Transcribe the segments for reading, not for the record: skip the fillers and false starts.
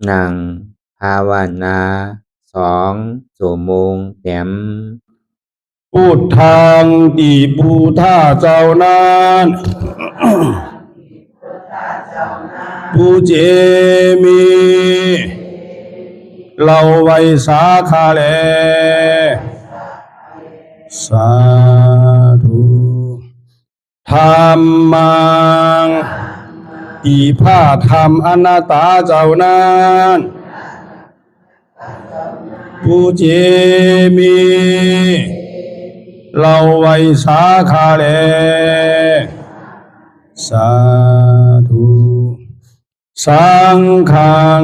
นั่งภาวนา2 ชั่วโมงเต็มพุทธังติพุทธาเจ้านั้นผู้เจมีเราไว้สาขาแลสาธุธรรมังอีพาธรรมอนัตตาเจ้านั้นผู้เจมีเราไว้สาขาแลสาธุสังฆัง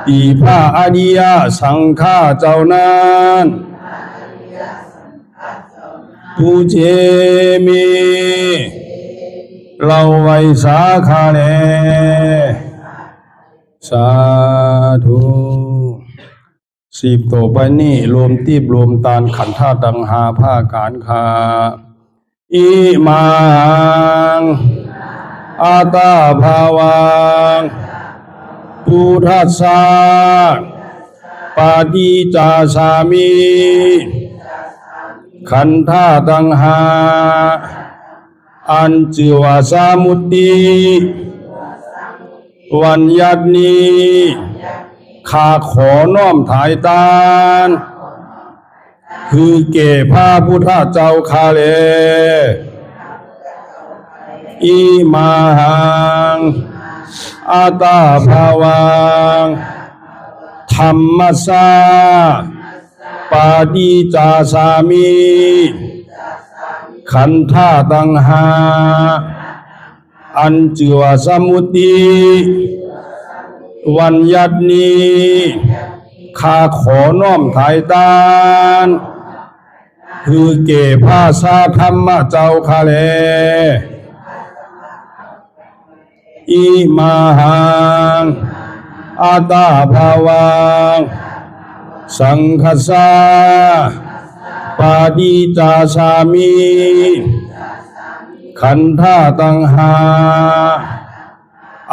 อีพระอริยสังฆาเจ้านั้นผู้เจมีเราไว้สาขาแลสาธุ10ต่อไปนี้รวมตีบรวมตานขันธ์ธาตุดังหาผ้าการคาอิมังอาตาภาวังพุทธัสสะปาฏิจจสามิขันธาตุดังหาอัญจิวาสามุตติวันยัตนีข้าขอน้อมถ่ายตานคือเก่พระพุทธเจ้าข้าเลอิมังอาตาภาวังธรรมัสสะปาฏิจจสามิขันธาตุดังหาอัญจิวาสมุตติวันยัตนีข้าขอน้อมถ่ายตานคือเก่พระสาธรรมเจ้าข้าแลอิมังอาตาภาวังสังฆัสสะปาฏิจจสามิขันธาตุดังหา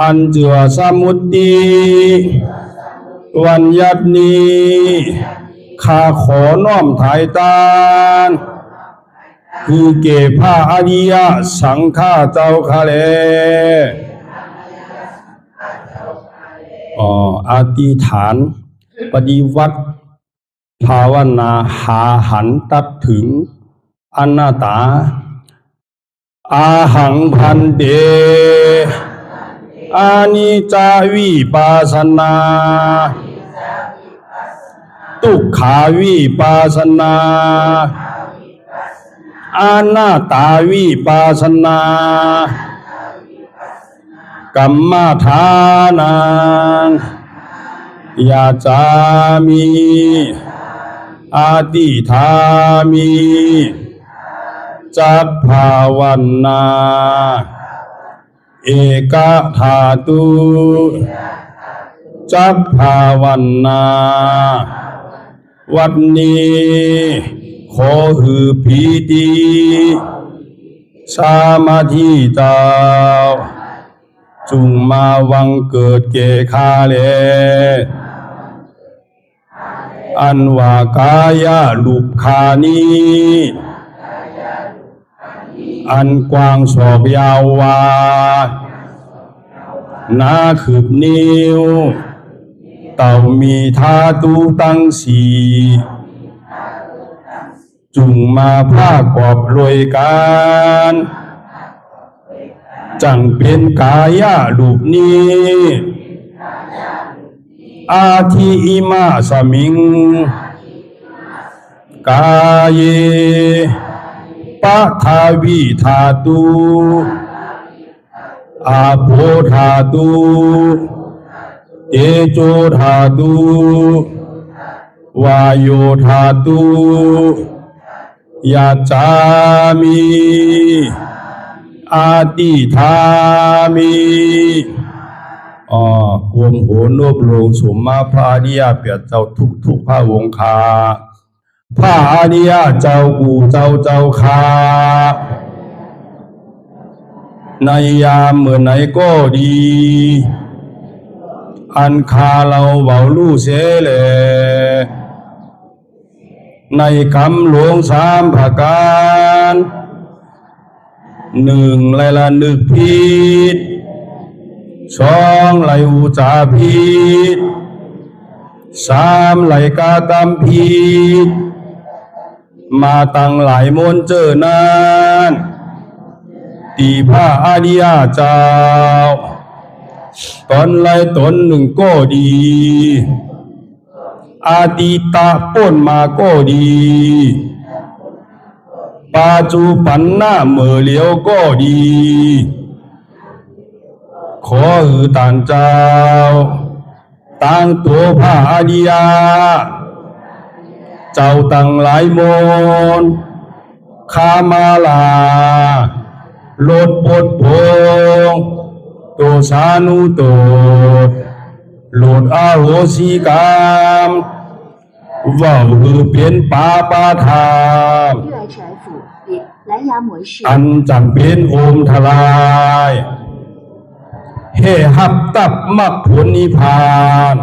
อัญจิวาสมุตติวันยัตนีข้าขอน้อมถ่ายตานคือเก่พระอริยสังฆาเจ้าข้าแลอธิษฐานปฏิวัติภาวนาหาหันตัดถึงอนัตตาอาหังพันเตอานิจจาวิปัสสนาทุกขาวิปัสสนาอนัตตาวิปัสสนากัมมฐานังยาจามิอาติธามิจักภาวันนาเอกธาตุจักภาวันนาวันนี้ขอหือพีติสามาธิเจ้าจุงมาวังเกิดเกคาเลอันว่ากายาลุปคานีอันกว้างศอกยาววานาคืบนิ้วเต่ามีธาตุตั้งสีจุงมาผ้ากอบรวยการจังเป็นกายาลูปนี้อาทิอิมาสมิงกายเยปะทาวิธาตุอาโภธาตุเตโชธาตุวายโยธาตุยาจามิอาติธามิกวมโหนบลงสมมาพระอริยเปียเจ้าทุกพระวงคาพระอริยเจ้ากูเจ้าคาในยามเมื่อไหนก็ดี อันคาเราเบาลู่เสเลในคำหลวงสามประการหนึ่งไลละนึกผิดสองไลอุจาผิดสามไลกากรรมผิดมาตั้งหลายมนเจอนั้นตีพระอริยเจ้าตนไลตนหนึ่งก็ดีอาติตะป้นมาก็ดีปัจจุบันหน้าเมื่อเลียวก็ดีขอต่างเจ้าตั้งตัวพระอริยเจ้าตั้งหลายมนขามาลาลดปดพงตัวสานุตัวโลดอาโหสิกรรมว่าเปลี่ยนปาปาธาม 热爱财富比蓝牙模式 อันจำเป็นโอมทลายเฮหับตับมักผลนิพพาน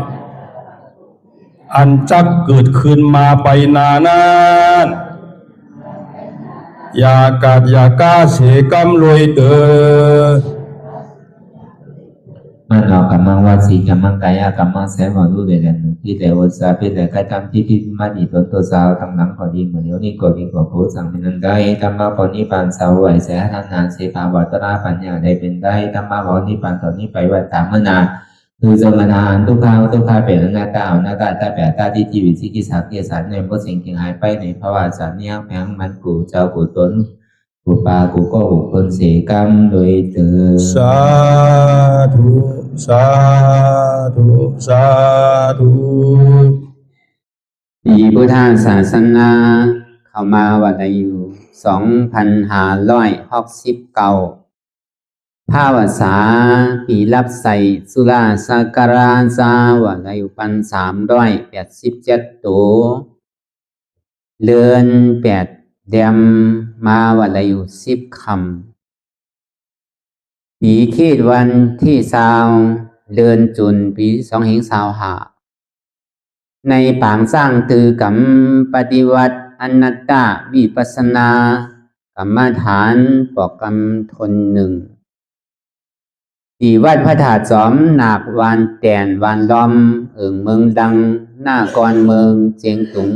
อันจักเกิดขึ้นมาไปนานานอย่ากาดอย่ากาเสกรรมรวยเตอมันเรากำลังวาสีกำลังกายกำลังแสงของรูปเด่นที่แต่วสาเป็นแต่การทำที่ที่มาดีตัวสาวตั้งหลังพอดีเหมือนเดี๋ยวนี้ก็ดีกว่าโพสังเป็นนั้นได้ธรรมะปณิปานสาวไหวแสทานานเสภาวัตราปัญญาได้เป็นได้ธรรมะปณิปานตอนนี้ไปวันตามมนาคือสมณานทุกข้าเป็นหน้าตาหน้าตาตาแปดตาที่ชีวิตที่กิจสักเกียรติในพวกสิ่งที่หายไปในภาวะสัญญาแผงมันกูเจ้ากูตนกูปากูก็บุคคลเสกรรมโดยเถิดสาธุสาธุสาธุปีพุทธศาสนาเข้ามาวัดอายุ2,569ภาวษาปีรับใส่สุราสักการะสาวัดอายุ1,387ตัวเลือน8เดือนมาวัดอายุ10 ค่ำปีคีดวันที่20เดือนจุนปี2525ในปางสร้างตือกรรมปฏิวัติอนัตตาวิปัสสนากรรมฐานปอกกรรมทนหนึ่งที่วัดพระธาตุจอมหนักวานแตนวานล้อมเมืองดังหน้ากรเมืองเจียงตุง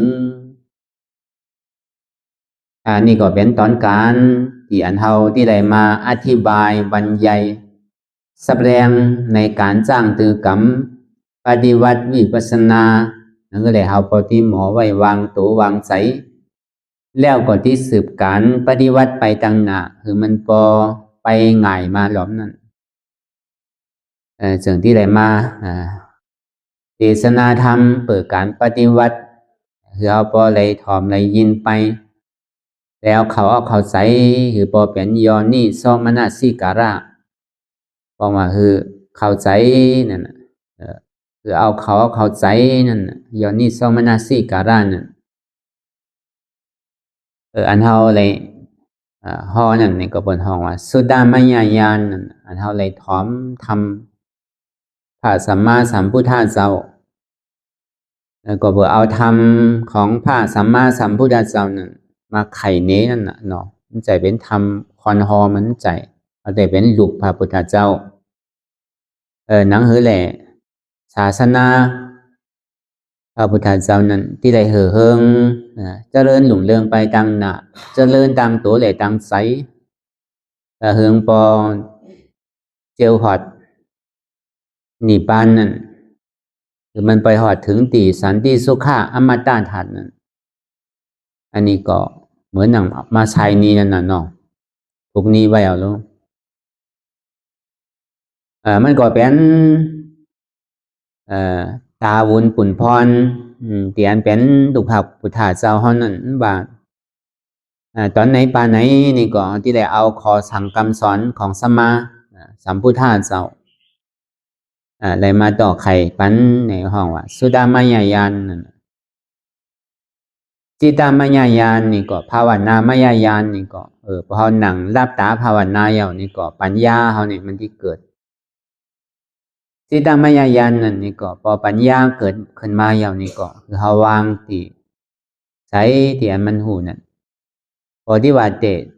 นี่ก็เป็นตอนการที่อันเฮาที่ได้มาอธิบายบรรยายแสดงในการสร้างตือกรรมปฏิวัติวิปัสสนานั่นก็เลยเฮาพอที่หมอไว้วางตัววางใสแล้วก็ที่สืบการปฏิวัติไปตั้งหน้าคือมันพอไปง่ายมาหลอมนั่นจึงที่ได้มาเทศนาธรรมเปิดการปฏิวัติคือเอาพอเลยถอมเลยยินไปแล้วเขาเอาเขาใส่คือพอเป็นยอนี่โสมนัสสิการะเพราะว่าคือเข้าใจนั่นคือเอาเขาใจนั่นยอนี่โสมนัสสิการะนั่นอันเฮาเลยฮอนั่นนี่ก็เป็นห้องว่าสุดามยญาณนั่นอันเฮาเลยถอมทำพระสัมมาสัมพุทธเจ้าแล้วก็บ่เอาธรรมของพระสัมมาสัมพุทธเจ้านั่นมาไข่เน้นั่นน่ะเนาะมันใจเป็นธรรมคอนฮอมันใจเอาแต่เป็นลูกพระพุทธเจ้าหนังหือแหละศาสนาพระพุทธเจ้านั้นที่ได้เฮิงเจริญหลุ่มเรืองไปดังหน้าเจริญดังตัวแหละดังใสเฮิงปอเจียวหอดนิพพานนั่นคือมันไปหอดถึงตีสันติสุขะอมตะธาตุนั่นอันนี้ก็เหมือนหนังมาใช้นี้นั่นน่ะเนาะพวกนี้ไว้เอาลูกมันก็เป็นตาวุนปุ่นพรเตียนเป็นลูกพระพุทธเจ้าเฮานั้นว่าตอนไหนปานไหนนี่ก็ที่ได้เอาขอสั่งคำสอนของสัมมาสัมพุทธเจ้าเลยมาต่อไข่ปันในห้องว่าสุดามยญาณจิตามยญาณนี่ก็ภาวนามยญาณนี่ก็พอหนังรับตาภาวนาเยานี่ก็ปัญญาเฮานี่มันที่เกิด จิตตมยญาณนั่นนี่ก็พอปัญญาเกิดขึ้นมาอย่างนี้ก็คือเฮาวางที่ใจที่อันมันหูนั่นพอที่ว่า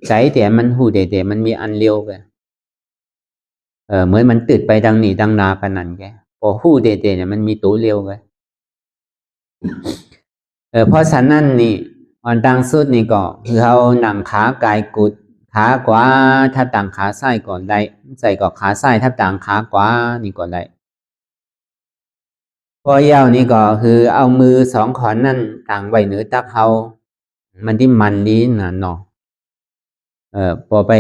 ใจที่อันมันหูเตมันมีอันเลี้ยวกันเหมือนมันติดไปดังนี้ดังนาปานนั้นแกพอหูเตเนี่ยมันมีตัวเลี้ยวกันเพราะฉะนั้นนี่อันดังสุดนี่ก็คือเฮานั่งขากายกุดขาขวาทับต่างขาซ้ายก่อนได้ใส่ก็ขาซ้ายทับต่างขาขวานี่ก่อนได้พอยาวนี่ก็คือเอามือสองขอนนั่นต่างไว้เหนือตักเฮามันที่มันดีน่ะเนาะพอไป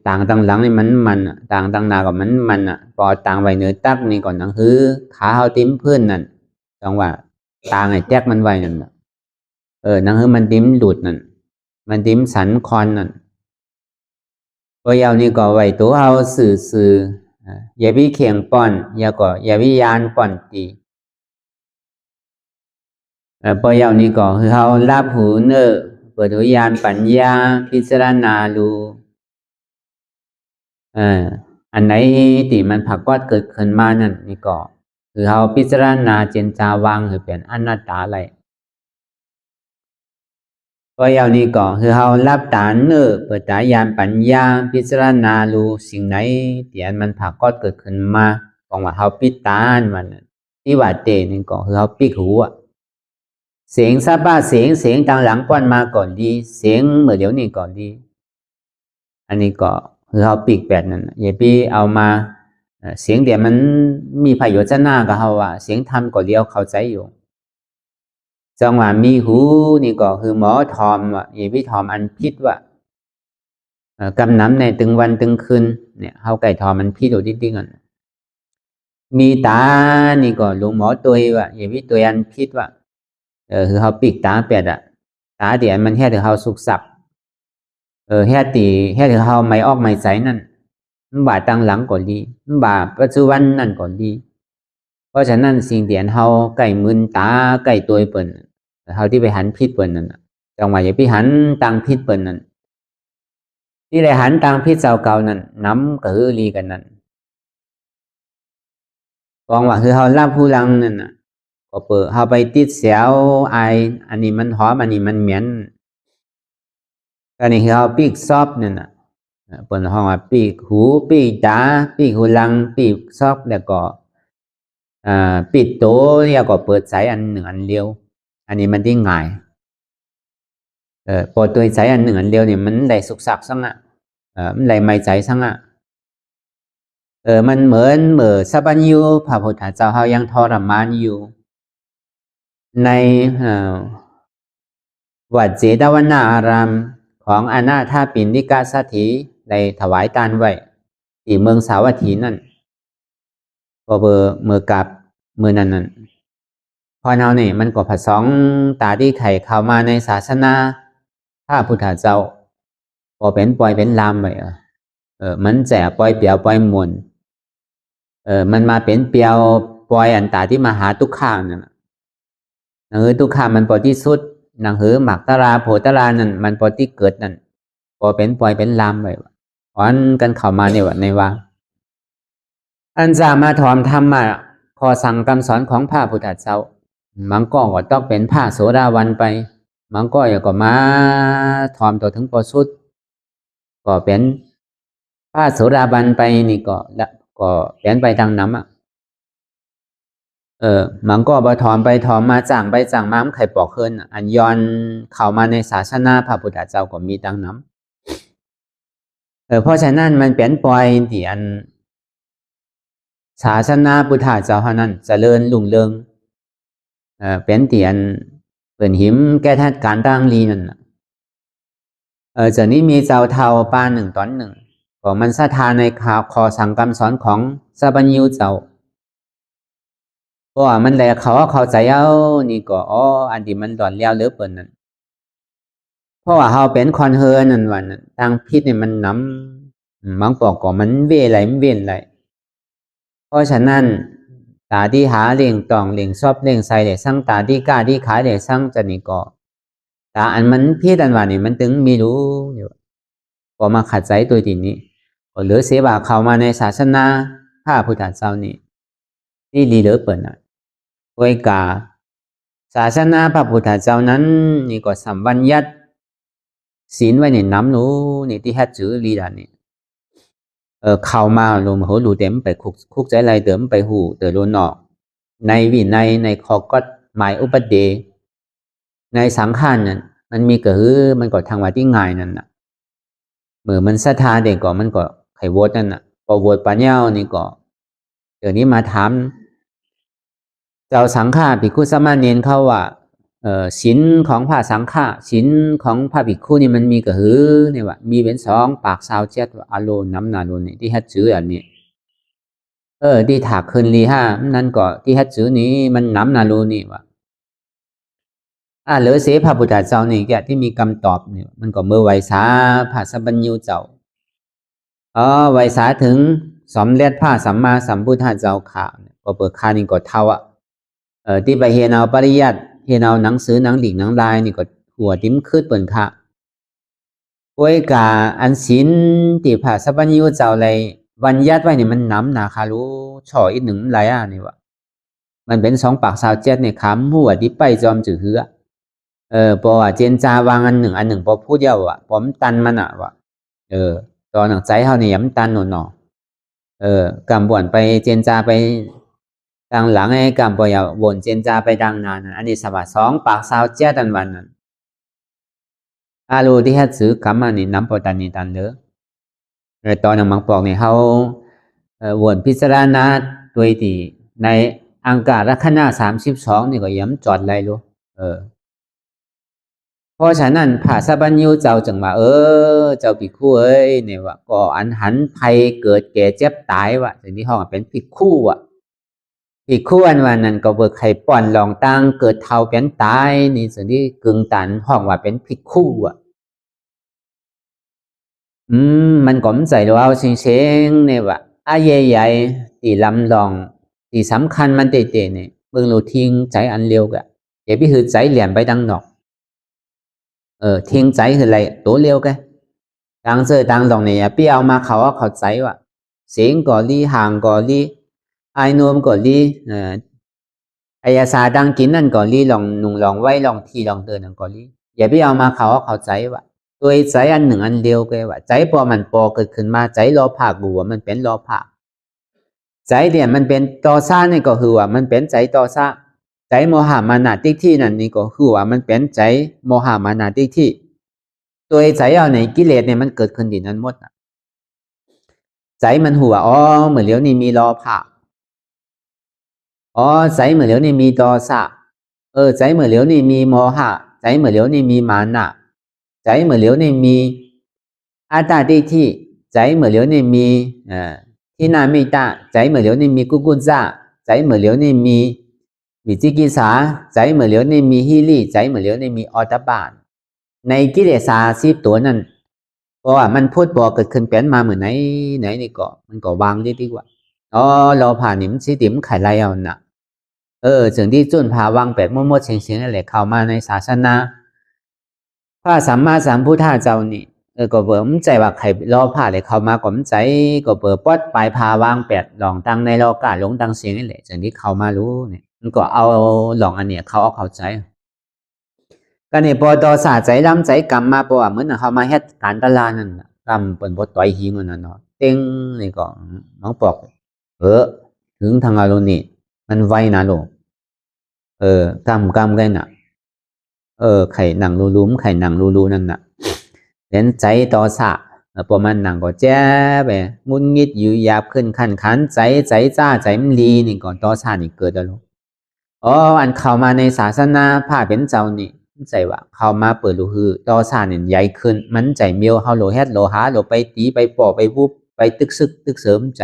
ต่างหลังนี่มันต่างหน้าก็มันพอต่างไว้เหนือตักนี่ก่อนนั่นคือขาเฮาติ้มพื้นนั่นจังว่าต่างไอ้แจ๊กมันไว้นั่นนั่นคือมันติ้มหลุดนั่นมันติ้มสันคอนนั่นพอยาวนี่ก็ไว้ตัวเฮาสื่ออย่าวิเขียงป้อนอย่าวิยานป้อนตีพอยาวนี้ก็คือเขารับหูเนอเปิดหูญาณปัญญาพิจารณาดูอันไหนที่มันผักวัดเกิดขึ้นมานั่นนี่ก็คือเขาพิจารณาเจนจาวางคือเป็นอนัตตาอะไรพอยาวนี้ก็คือเขารับตาเนอเปิดตาญาณปัญญาพิจารณาดูสิ่งไหนที่อันมันผักวัดเกิดขึ้นมาบอกว่าเขาปิดตามันที่ว่าเตนี่ก็คือเขาปิดหูเสียงซาบ้าเสียงต่างหลังป้อนมาก่อนดีเสียงเมื่อเดี๋ยวนี้ก่อนดีอันนี้ก็คือเขาปีกแปดนั่นอย่าไปเอามาเสียงเดี๋ยวมันมีประโยชน์จะหน้ากับเขาว่าเสียงทำก็เดียวเข้าใจอยู่จังหวะมีหูนี่ก็คือหมอทอมว่าอย่าไปทอมอันพิษว่ากำน้ำในตึงวันตึงคืนเนี่ยเขาไก่ทอมมันพิษอยู่ดิ้งๆกันมีตานี่ก็ลุงหมอตัวว่าอย่าไปตัวอันพิษว่าคือเขาปีกตาเป็ดตาเดี๋ยวมันแค่ถึงเขาสุกสับแค่ถึงเขาไม่ออกไม่ใสนั่นมันบาตั้งหลังก่อนดีมันบาปัจจุบันนั่นก่อนดีเพราะฉะนั้นสิ่งเดียนเขาไก่มึนตาไก่ตัวเปิ่นเขาที่ไปหันพิษเปิ่นนั่นจังหวะอย่าไปหันตังพิษเปิ่นนั่นที่ได้หันตังพิษเจ้าเก่านั่นน้ำก็คือลีกันนั่นกองว่าคือเขาล่าผู้ลังนั่นน่ะก็เปิดเขาไปติดเสียวไออันนี้มันหอมอันนี้มันเหม็นอันนี้คือเขาปีกซอบเนี่ยนะเปิดห้องว่าปีกหูปีกตาปีกหูลังปีกซอบแล้วก็ปิดโตแล้วก็เปิดสายอันหนึ่งอันเดียวอันนี้มันที่ง่ายพอตัวสายอันหนึ่งอันเดียวเนี่ยมันได้สุกสักซังมันได้ไม่ใจซังมันเหมือนสัพพัญญูพระพุทธเจ้าเขายังทรมานอยู่ในวัดเจดวนารามของอนาถปิณฑิกาเศรษฐีได้ถวายทานไว้ที่เมืองสาวัตถีนั่นพอเมื่อกับมือนั้นพอเอาเนี่ยมันก็ผสมตาที่ไข่เข้ามาในศาสนาพระพุทธเจ้าพอเป็นปล่อยเป็นลามไปมันแจะปล่อยเปียวปล่อยมวลมันมาเป็นเปียวปล่อยอันตาที่มาหาทุกข้างนั่นทุกข้างมันปล่อยที่สุดหนังหือหมักตาราโผตารานั่นมันปล่อยที่เกิดนั่นพอเป็นปล่อยเป็นลามไปอ่อนกันเข้ามาในว่าอันจะมาถอมธรรมะพอสั่งคำสอนของพระพุทธเจ้ามันก็ต้องเป็นพระโสดาวันไปมันก็อย่างก็มาถอมตัวถึงปสุดก็เป็นพระโสดาบันไปนี่ก็เป็นไปทางน้ำมันก็บถอมไปถอมมาจ่างไปจ่างมาไข่ปอกเคินอันย้อนเข้ามาในศาสนาพระพุทธเจ้าก็มีทางน้ำเพราะฉะนั้นมันเป็นปล่อยที่อันศาสนาพุทธเจ้าเท่านั้นเจริญรุ่งเรืองเป็นที่อันเป็นหิมแก้ทัดการตั้งลีนั่นจากนี้มีเจ้าเทาป้าหนึ่งตอนหนึ่งก็มันศรัทธาในข่าวขอสั่งคำสอนของสัพพัญญูเจ้าเพราะว่ามันแหละเขาเข้าใจเอานี่ก็อันที่มันดอนเลี้ยวหรือเปิ่นนั่นเพราะว่าเขาเป็นคอนเฮอร์นั่นวันทางพิษเนี่ยมันน้ำมังปอกก็มันเว่ไหลเพราะฉะนั้นตาที่หาเลี้ยงตองเลี้ยงชอบเลี้ยงใส่เลี้ยงสั่งตาที่กล้าที่ขายเลี้ยงสั่งจะนี่ก็ตาอันมันพิษอันว่านี่มันถึงมีรู้อยู่ก็มาขัดใจตัวทีนี้ก็เหลือเสียบาเข้ามาในศาสนาพระพุทธเจ้านี่ ที่ลีเหลือเปิดน่ะโดยกาศาสนาพระพุทธเจ้านั้นนี่ก็สัมบัญญัติศีลไว้ในน้ำนู้นี่ที่ฮัดจือลีดานี่เข้ามาลงหัวรูเต็มไปคุกใจไรเติมไปหูเตอโลนอกในวินัยในข้อกฎหมายอุปเดในสังขารนั่นมันมีก็คือมันก็ทางว่าที่ง่ายนั่นน่ะเมื่อมันศรัทธาเด็กก็มันก็ไขโหวตนั่นน่ะพอโหวตปัญญานี่ก็เดี๋ยวนี้มาถามเจ้าสังฆาภิกขุสามเณรเขาว่าศีลของพระสังฆาศีลของพระภิกขุนี่มันมีก็คือเนี่ยว่ามีเป็น2 ปาก27ว่าอโลน้ำนาโลนี่ที่ฮัดจื้ออันนี้ที่ถากคืนลี5นั่นก็ที่ฮัดจื้อนี้มันน้ำนาโลนี่ว่าเหลือเสพระพุทธเจ้านี่แกที่มีคำตอบเนี่ยมันก็เมื่อไวสาพระสัพพัญญูเจ้าไวสาถึงสมเด็จพระสัมมาสัมพุทธเจ้าข่าวก็เปิดคานี่ก็เท่าที่ไปเฮียนเอาปริยัติเฮียนเอาหนังสือหนังหลีกหนังลายนี่ก็หัวติ้มคืดเปิ่นค่ะโวยกาอันศีลที่พระสัพพัญญูเจ้าเลยบัญญัติไว้นี่มันน้ำหนาคารู้ช่ออีกหนึ่งหลายนี่ว่ามันเป็น2 ปาก27ในคำหัวที่ไปจอมจือเหือพอว่าเจนจาวางอันหนึ่งพอพูดเดียวอ่ะผมตันมันอ่ะว่าตอนหนังใจเฮานี่ย้ำตันหนอกำบ่วนไปเจนจาไปดังหลังไอ้กำบ่อยบ่นเจนจาไปดังนานอันนี้สวัสดิ์2 ปาก27ตันวันนั้นรูที่ฮัดซื้อกำอันนี้น้ำปอตันนี่ตันเด้อตอนนั้นมังปอกนี่เฮาวนพิจารณาโดยที่ในอังการลักษณะ32นี่ก็ย้ำจอดไรรู้เพราะฉะนั้นพระสัพพัญญูเจ้าจึงว่าเจ้าภิกขุเนี่ยว่าก็อันหันภัยเกิดแก่เจ็บตายว่ะสิ่งที่ห้องเป็นภิกขุอ่ะภิกขุอันว่านั้นก็เบิกไข่ป้อนลองตั้งเกิดเท่าเป็นตายนี่สิ่งที่กึ่งตันห้องว่าเป็นภิกขุอ่ะมันก็ไม่ใจเราเสียงเนี่ยว่าใหญ่ๆที่ลำลองที่สำคัญมันเตะเนี่ยเบิ่งเราทิ้งใจอันเร็วกะอย่าไปหือใจเหลี่ยมไปดังนอกทิ้งใจคืออะไรตัวเร็วกันดังเจอดังลองเนี่ยพี่เอามาเขาใจว่าเสียงก่อลีห่างก่อลีไอ้นวมก่อลีไอ้ยาซาดังกินนั่นก่อลีลองนุ่งลองไว้ลองทีลองเดินนั่นก่อลีอย่าพี่เอามาเขาใจว่าตัวใจอันหนึ่งอันเดียวกันว่าใจพอมันพอเกิดขึ้นมาใจรอภาคบัวมันเป็นรอภาคใจเนี่ยมันเป็นต่อซ่านี่ก็คือว่ามันเป็นใจต่อซ่าใจโมหะมานะทิฏฐินั่นนี่ก็คือว่ามันเป็นใจโมหะมานะทิฏฐิตัวใจเอาในกิเลสเนี่ยมันเกิดขึ้นดินั้นหมดนะใจมันหัวเหมือนเลี้ยวนี่มีรอภาคใจเหมือนเลี้ยวนี่มีตอสะใจเหมือนเลี้ยวนี่มีโมหะใจเหมือนเลี้ยวนี่มีมานะใจเหมือนเลี้ยวนี่มีอัตตาทิฏฐิใจเหมือนเลี้ยวนี่มีที่นามิตาใจเหมือนเลี้ยวนี่มีกุกุจาใจเหมือนเลี้ยวนี่มีวิจิกิจฉาใจเหมือนเลี้ยวนี่มีฮิริใจเหมือนเลี้ยวนี่มีอตบานในกิเลส10 ตัวนั้นเพราะว่ามันพูดบอกเกิดขึ้นเป็นมาเหมือนไหนนี่ก็มันก็วางได้ดีกว่าเราผ่านนิมสิติมไข่ไรเอาน่ะสิ่งที่จุนพาวางแบบมั่วๆเฉียงๆนั่นแหละเข้ามาในศาสนาพระสัมมาสัมพุทธเจ้านี่ก็เบิ่มใจว่าใครรอผ่าเลยเข้ามาก็มใจก็เปิดปอดปลายพาวาง8หลองตังในโลกาหลงตังเสียงนี่แหละสิ่งที่เข้ามารู้เนี่ยมันก็เอาหลองอันเนี้ยเข้าใจก็นี่พอต่อสาใจล้ำใจกรรมมาเพราะว่าเหมือนเขามาเฮ็ดการตลาดนั่นกรรมเปิ้นบ่ต่อยหิงนั่นเนาะเต็งนี่ก็น้องปอกถึงทางอารมณ์นี่มันไวนะลูกกรรมกันน่ะไข่หนังรูๆไข่หนังรูๆนั่นน่ะเห็นใจต่อสะพอมันหนังก็แจ๊ไปงุนงิดอยู่หยาบขึ้นขันขันใจจ้าใจมันลีนี่ก่อนต่อสะนี่เกิดแล้วลูกอันเข้ามาในศาสนาพระเป็นเจ้านี่ใจว่าเข้ามาเปิดรูฮือต่อสะนี่ใหญ่ขึ้นมันใจเมียวเฮาโลเฮ็ดโลหาโลไปตีไปปอไปวุบไปตึกซึกตึกเสริมใจ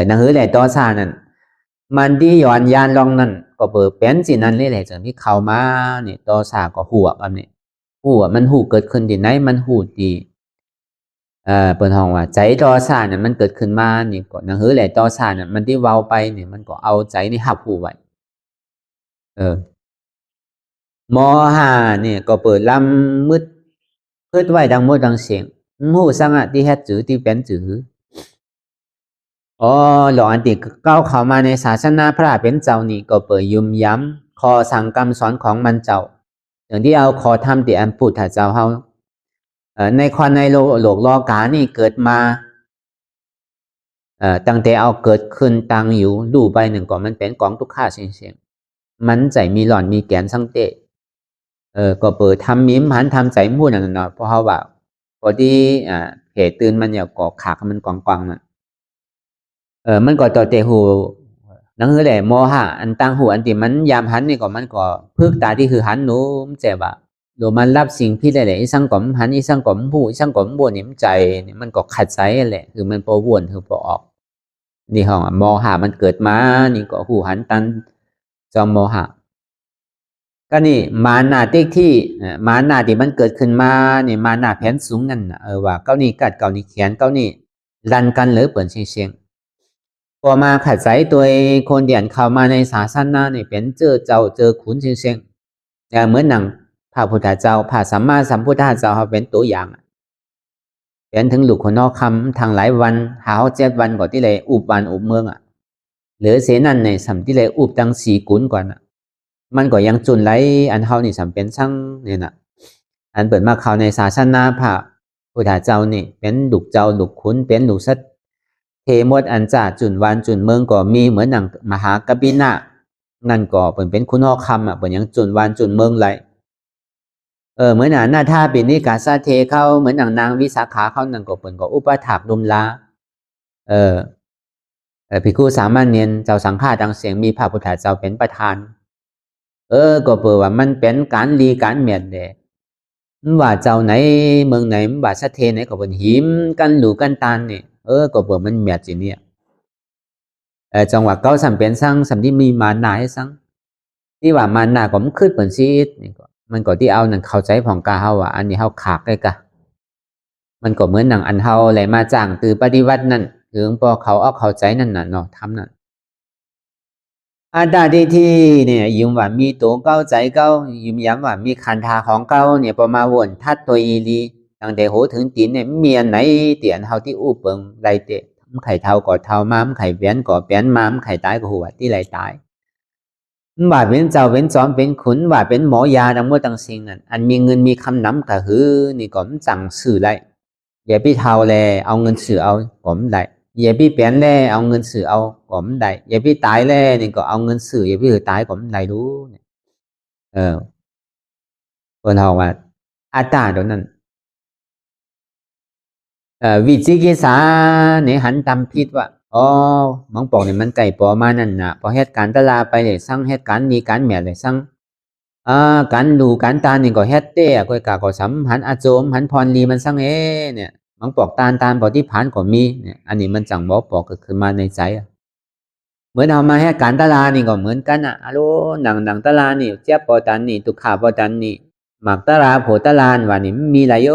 นั่นคือแหละต่อสะนั่นมันดีย้อนยานลองนั่นก็เปิดเป็นสินั่นนี่แหละจังที่เข้ามานี่ต่อสะก็หัวกันนี่หัวมันหูเกิดขึ้นที่ไหนมันหูดีเปิดห้องว่าใจต่อสะเนี่ยมันเกิดขึ้นมานี่ก็นั่นคือแหละต่อสะเนี่ยมันที่เว้าไปนี่มันก็เอาใจนี่หับหูไว้ม.5เนี่ยก็เปิดลำมืดเพิดไว้ดังหมดดังเสียงหูสังอะที่เฮ็ดจือที่เป็นจือ อ๋อหลวงอันติก้าวเข้ามาในศาสนาพระเป็นเจ้านี่ก็เปิดยุ่มย้ำคอสั่งคำสอนของมันเจ้าอย่างที่เอาคอทำที่อันพุทธเจ้าเฮาในความในโลกโลกานี่เกิดมาตั้งแต่เอาเกิดขึ้นตั้งอยู่ดูไปหนึ่งก่อนมันเป็นกองทุกข้าเสียงมันใจมีหล่อนมีแกนสังเตก็เปิดทำมิมหันทำใจมู่นั่นน่ะเพราะเขาว่าพอดีเหตุตื่นมันอย่าก่อขากมันกองๆน่ะมันก็ต่อเตหูนั่นคือแหละโมหะอันตั้งหูอันที่มันยามหันนี่ก็มันก็พึกตาที่คือหันหนูมันเจ็บอ่ะโดยมันรับสิ่งที่ได้เลยอีสังก่อมหันอีสังก่อมผู้อีสังก่อมบวนนี่มันใจนี่มันก็ขัดใจแหละคือมันโปวนคือโปออกนี่ห้องโมหะมันเกิดมานี่ก็หูหันตันจอมโมหะก็นี่มานาเต็กที่มานาที่มันเกิดขึ้นมานี่มานาแผนสูงนั่นว่าเก้านี่กัดเก้านี่เขียนเก้านี่รันกันหรือเปิดเชียงพอมาขัดใจตัวคนเดียนเข้ามาในศาสนาเนี่ยเป็นเจอเจ้าเจอขุนเชียงเหมือนหนังพระพุทธเจ้าพระสัมมาสัมพุทธเจ้าเขาเป็นตัวอย่างเป็นถึงลูกคนนอกคำทางหลายวันหา7 วันก่อนที่เลยอุบวันอุบเมืองหรือเสนันในสัมที่เลยอุบตั้ง4 กุนก่อนมันก็ยังจุนไหลอันเขานี่สัมเป็นช่างเนี่ยนะอันเปิดมาเขาในศาสนาพระพุทธเจ้านี่เป็นลูกเจ้าลูกขุนเป็นลูกสัตเทมดอันจ่าจุนวันจุนเมืองก็มีเหมือนหนังมหากบินะนั่นก็เป็นคุณนอกคำเป็นยังจุนวันจุนเมืองไรเหมือนหน้าท่าปีนี้กาซาเทเข้าเหมือนนางวิสาขาเข้านั่นก็เป็นก็อุปถักดุมลาภิกขุสามเณรเจ้าสังฆาดังเสียงมีพระพุทธเจ้าเป็นประธานก็เปิดว่ามันเป็นการลีการเมียดเดว่าเจ้าไหนเมืองไหนว่าชาเทไหนก็เป็นหิมกันหลูกันตานนี่ก็เปิดมันเมียดจีเนี่ยจังหวะเก้าสัมเป็นสั่งสัมที่มีมาหนาให้สั่งที่ว่ามาหนาก็มันขึ้นเป็นชีวิตนี่ก็มันก็ที่เอานั่นเข้าใจของกาเฮาว่าอันนี้เฮาขากได้กะมันก็เหมือนหนังอันเฮาไหลมาจ้างตือปฏิวัตินั่นถึงพอเขาเอาเข้าใจนั่นน่ะเนาะทำนั่นอาดาดีที่เนี่ยยิมว่ามีตัวเก้าใจเก้ายิมย้ำว่ามีขันธาของเก้าเนี่ยประมาวนทัดตัวอีลีตั้งแต่โหถึงตีนเนี่ยเมียนไหนเตียนเฮาที่อู้เปิงไรเตะไข่เท่าก่อเท่าม้ามไข่เบี้ยนก่อเบี้ยนม้ามไข่ตายก็หัวที่ไรตายว่าเป็นเจ้าเป็นจอมเป็นขุนว่าเป็นหมอยาดังมั่วตั้งสิ่งนั่นอันมีเงินมีคำน้ำกะหือนี่ก็มันสั่งสื่อไรอย่าพี่เท่าแลเอาเงินสื่อเอาผมได้อย่าพี่เปลี่ยนแล่เอาเงินสื่อเอาผมได้อย่าพี่ตายแล่นี่ก็เอาเงินสื่ออย่าพี่ตายผมได้รู้เนี่ยคนเราว่าอาตาตรงนั้นวิจิกิสาเนี่ยหันตำพิษว่ามังปอกเนี่ยมันไก่ปอมานั่นนะพอเหตุการณ์ตลาไปเลยสั่งเหตุการณ์มีการแม่เลยสั่งการดูการตานี่ก็เฮ็ดเต้ก็กะก็สัมหันอาโจมหันพรลีมันสั่งเนี่ยมังปอกตาลปอที่ผ่านก็มีเนี่ยอันนี้มันจังบ่ปอกก็คือมาในใจเหมือนเอามาเหตุการณ์ตลานี่ก็เหมือนกันอะโลหนังตลานี่เจี๊ยบปอตันนี่ตุขาปอตันนี่หมักตลาโผตลานว่านี่มีหลายโย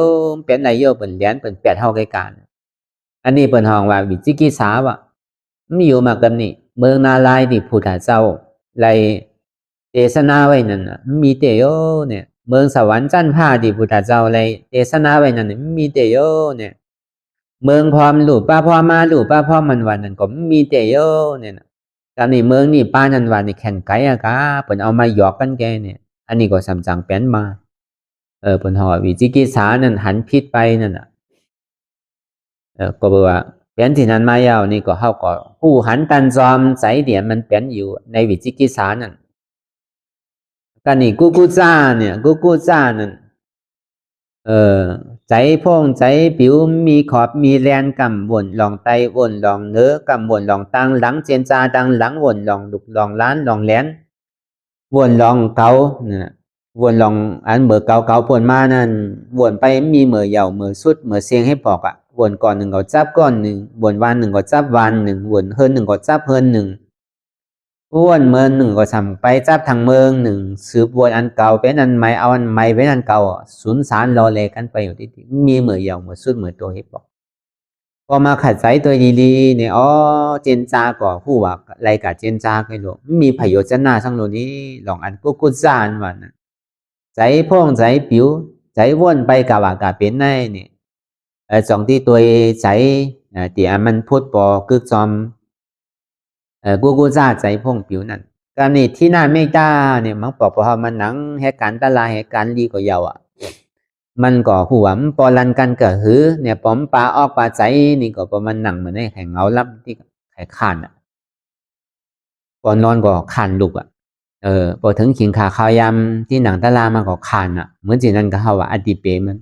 เป็นหลายโยเป็นเหรียญเป็นแปดเท่าไกลกันอันนี้เป็นห้องว่าวิจิกิสาวะมีอยู่มากันนี่เมืองนาลายที่พุทธเจ้าไล่เทศนาไว้นั่นมีเตโยเนี่ยเมืองสวรรค์จันทร์ที่พุทธเจ้าไล่เทศนาไว้นั่นมีเตโยเนี่ยเมืองพร้อมหลูป้าพ่อมาหลูป้าพ่อมันวันนั่นก็มีเตโยเนี่ยตอนนี้เมืองนี่ป้านันวันนี่แข่งไก่อะกะเปิ่นเอามาหยอกกันแกเนี่ยอันนี้ก็สำจังเป็นมาเปิ่นห่อวิจิกิสานั่นหันพิษไปนั่นก็บอกว่าเป็นที่นั้นมายาวนี่ก็เฮาก็ผู้หันตันจอมใจเดียนมันเป็นอยู่ในวิจิกิสานั่นก็นี่กูจ้าเนี่ยกูจ้านั่นใจพงใจผิวมีขอบมีแลนกำวนลองไตวนลองเนื้อกำวนลองตังหลังเจนจาดังหลังวนลองดุกลองล้านลองแลนวนลองเกาเนี่ยวนลองอันเมื่อเกาปวนมานั่นวนไปมีเมื่อเหย่าเมื่อสุดเมื่อเสียงให้ปอกวนก่อนหนึ่งก็จับก้อนหนึ่งวนวันหนึ่งก็จับวันหนึ่งวนเฮินหนึ่งก็จับเฮินหนึ่งวนเมืองหนึ่งก็ทำไปจับทางเมืองหนึ่งสืบวนอันเก่าเป็นอันใหม่เอาอันใหม่เป็นอันเก่าสุนสารรอเลกันไปอยู่ที่มีเมื่อเหย่าเมื่อสุดเมื่อตัวให้ปอกพอมาขัดใจตัวดีๆเนี่ยเจนจาก็ผู้ว่าอะไรกับเจนจาก็หลงมีประโยชน์จะน่าทั้งโลนี้ลองอันกุจานวันใจพ่องใจผิวใจวนไปกับว่ากาเป็นได้เนี่ยจองที่ตัวใจที่มันพูดปอกึกจอม กูกูจ้าใจพงผิวนั่นการนี่ที่หน้าไม่ได้เนี่ยมันบอกว่ามันหนังเหตุการณ์ตลาเหตุการณ์ดีกว่าเยามันก็หัวมันปอลันกันเกิดหือเนี่ยปอมปลาออกปลาใจนี่ก็ประมาณหนังเหมือนในแข่งเงาลับที่แข่งขันพอนอนก็ขันลุกพอถึงขิงขาข้าวยำที่หนังตลามาก็ขันเหมือนจีนั่นก็เขาว่าอดีเปมัน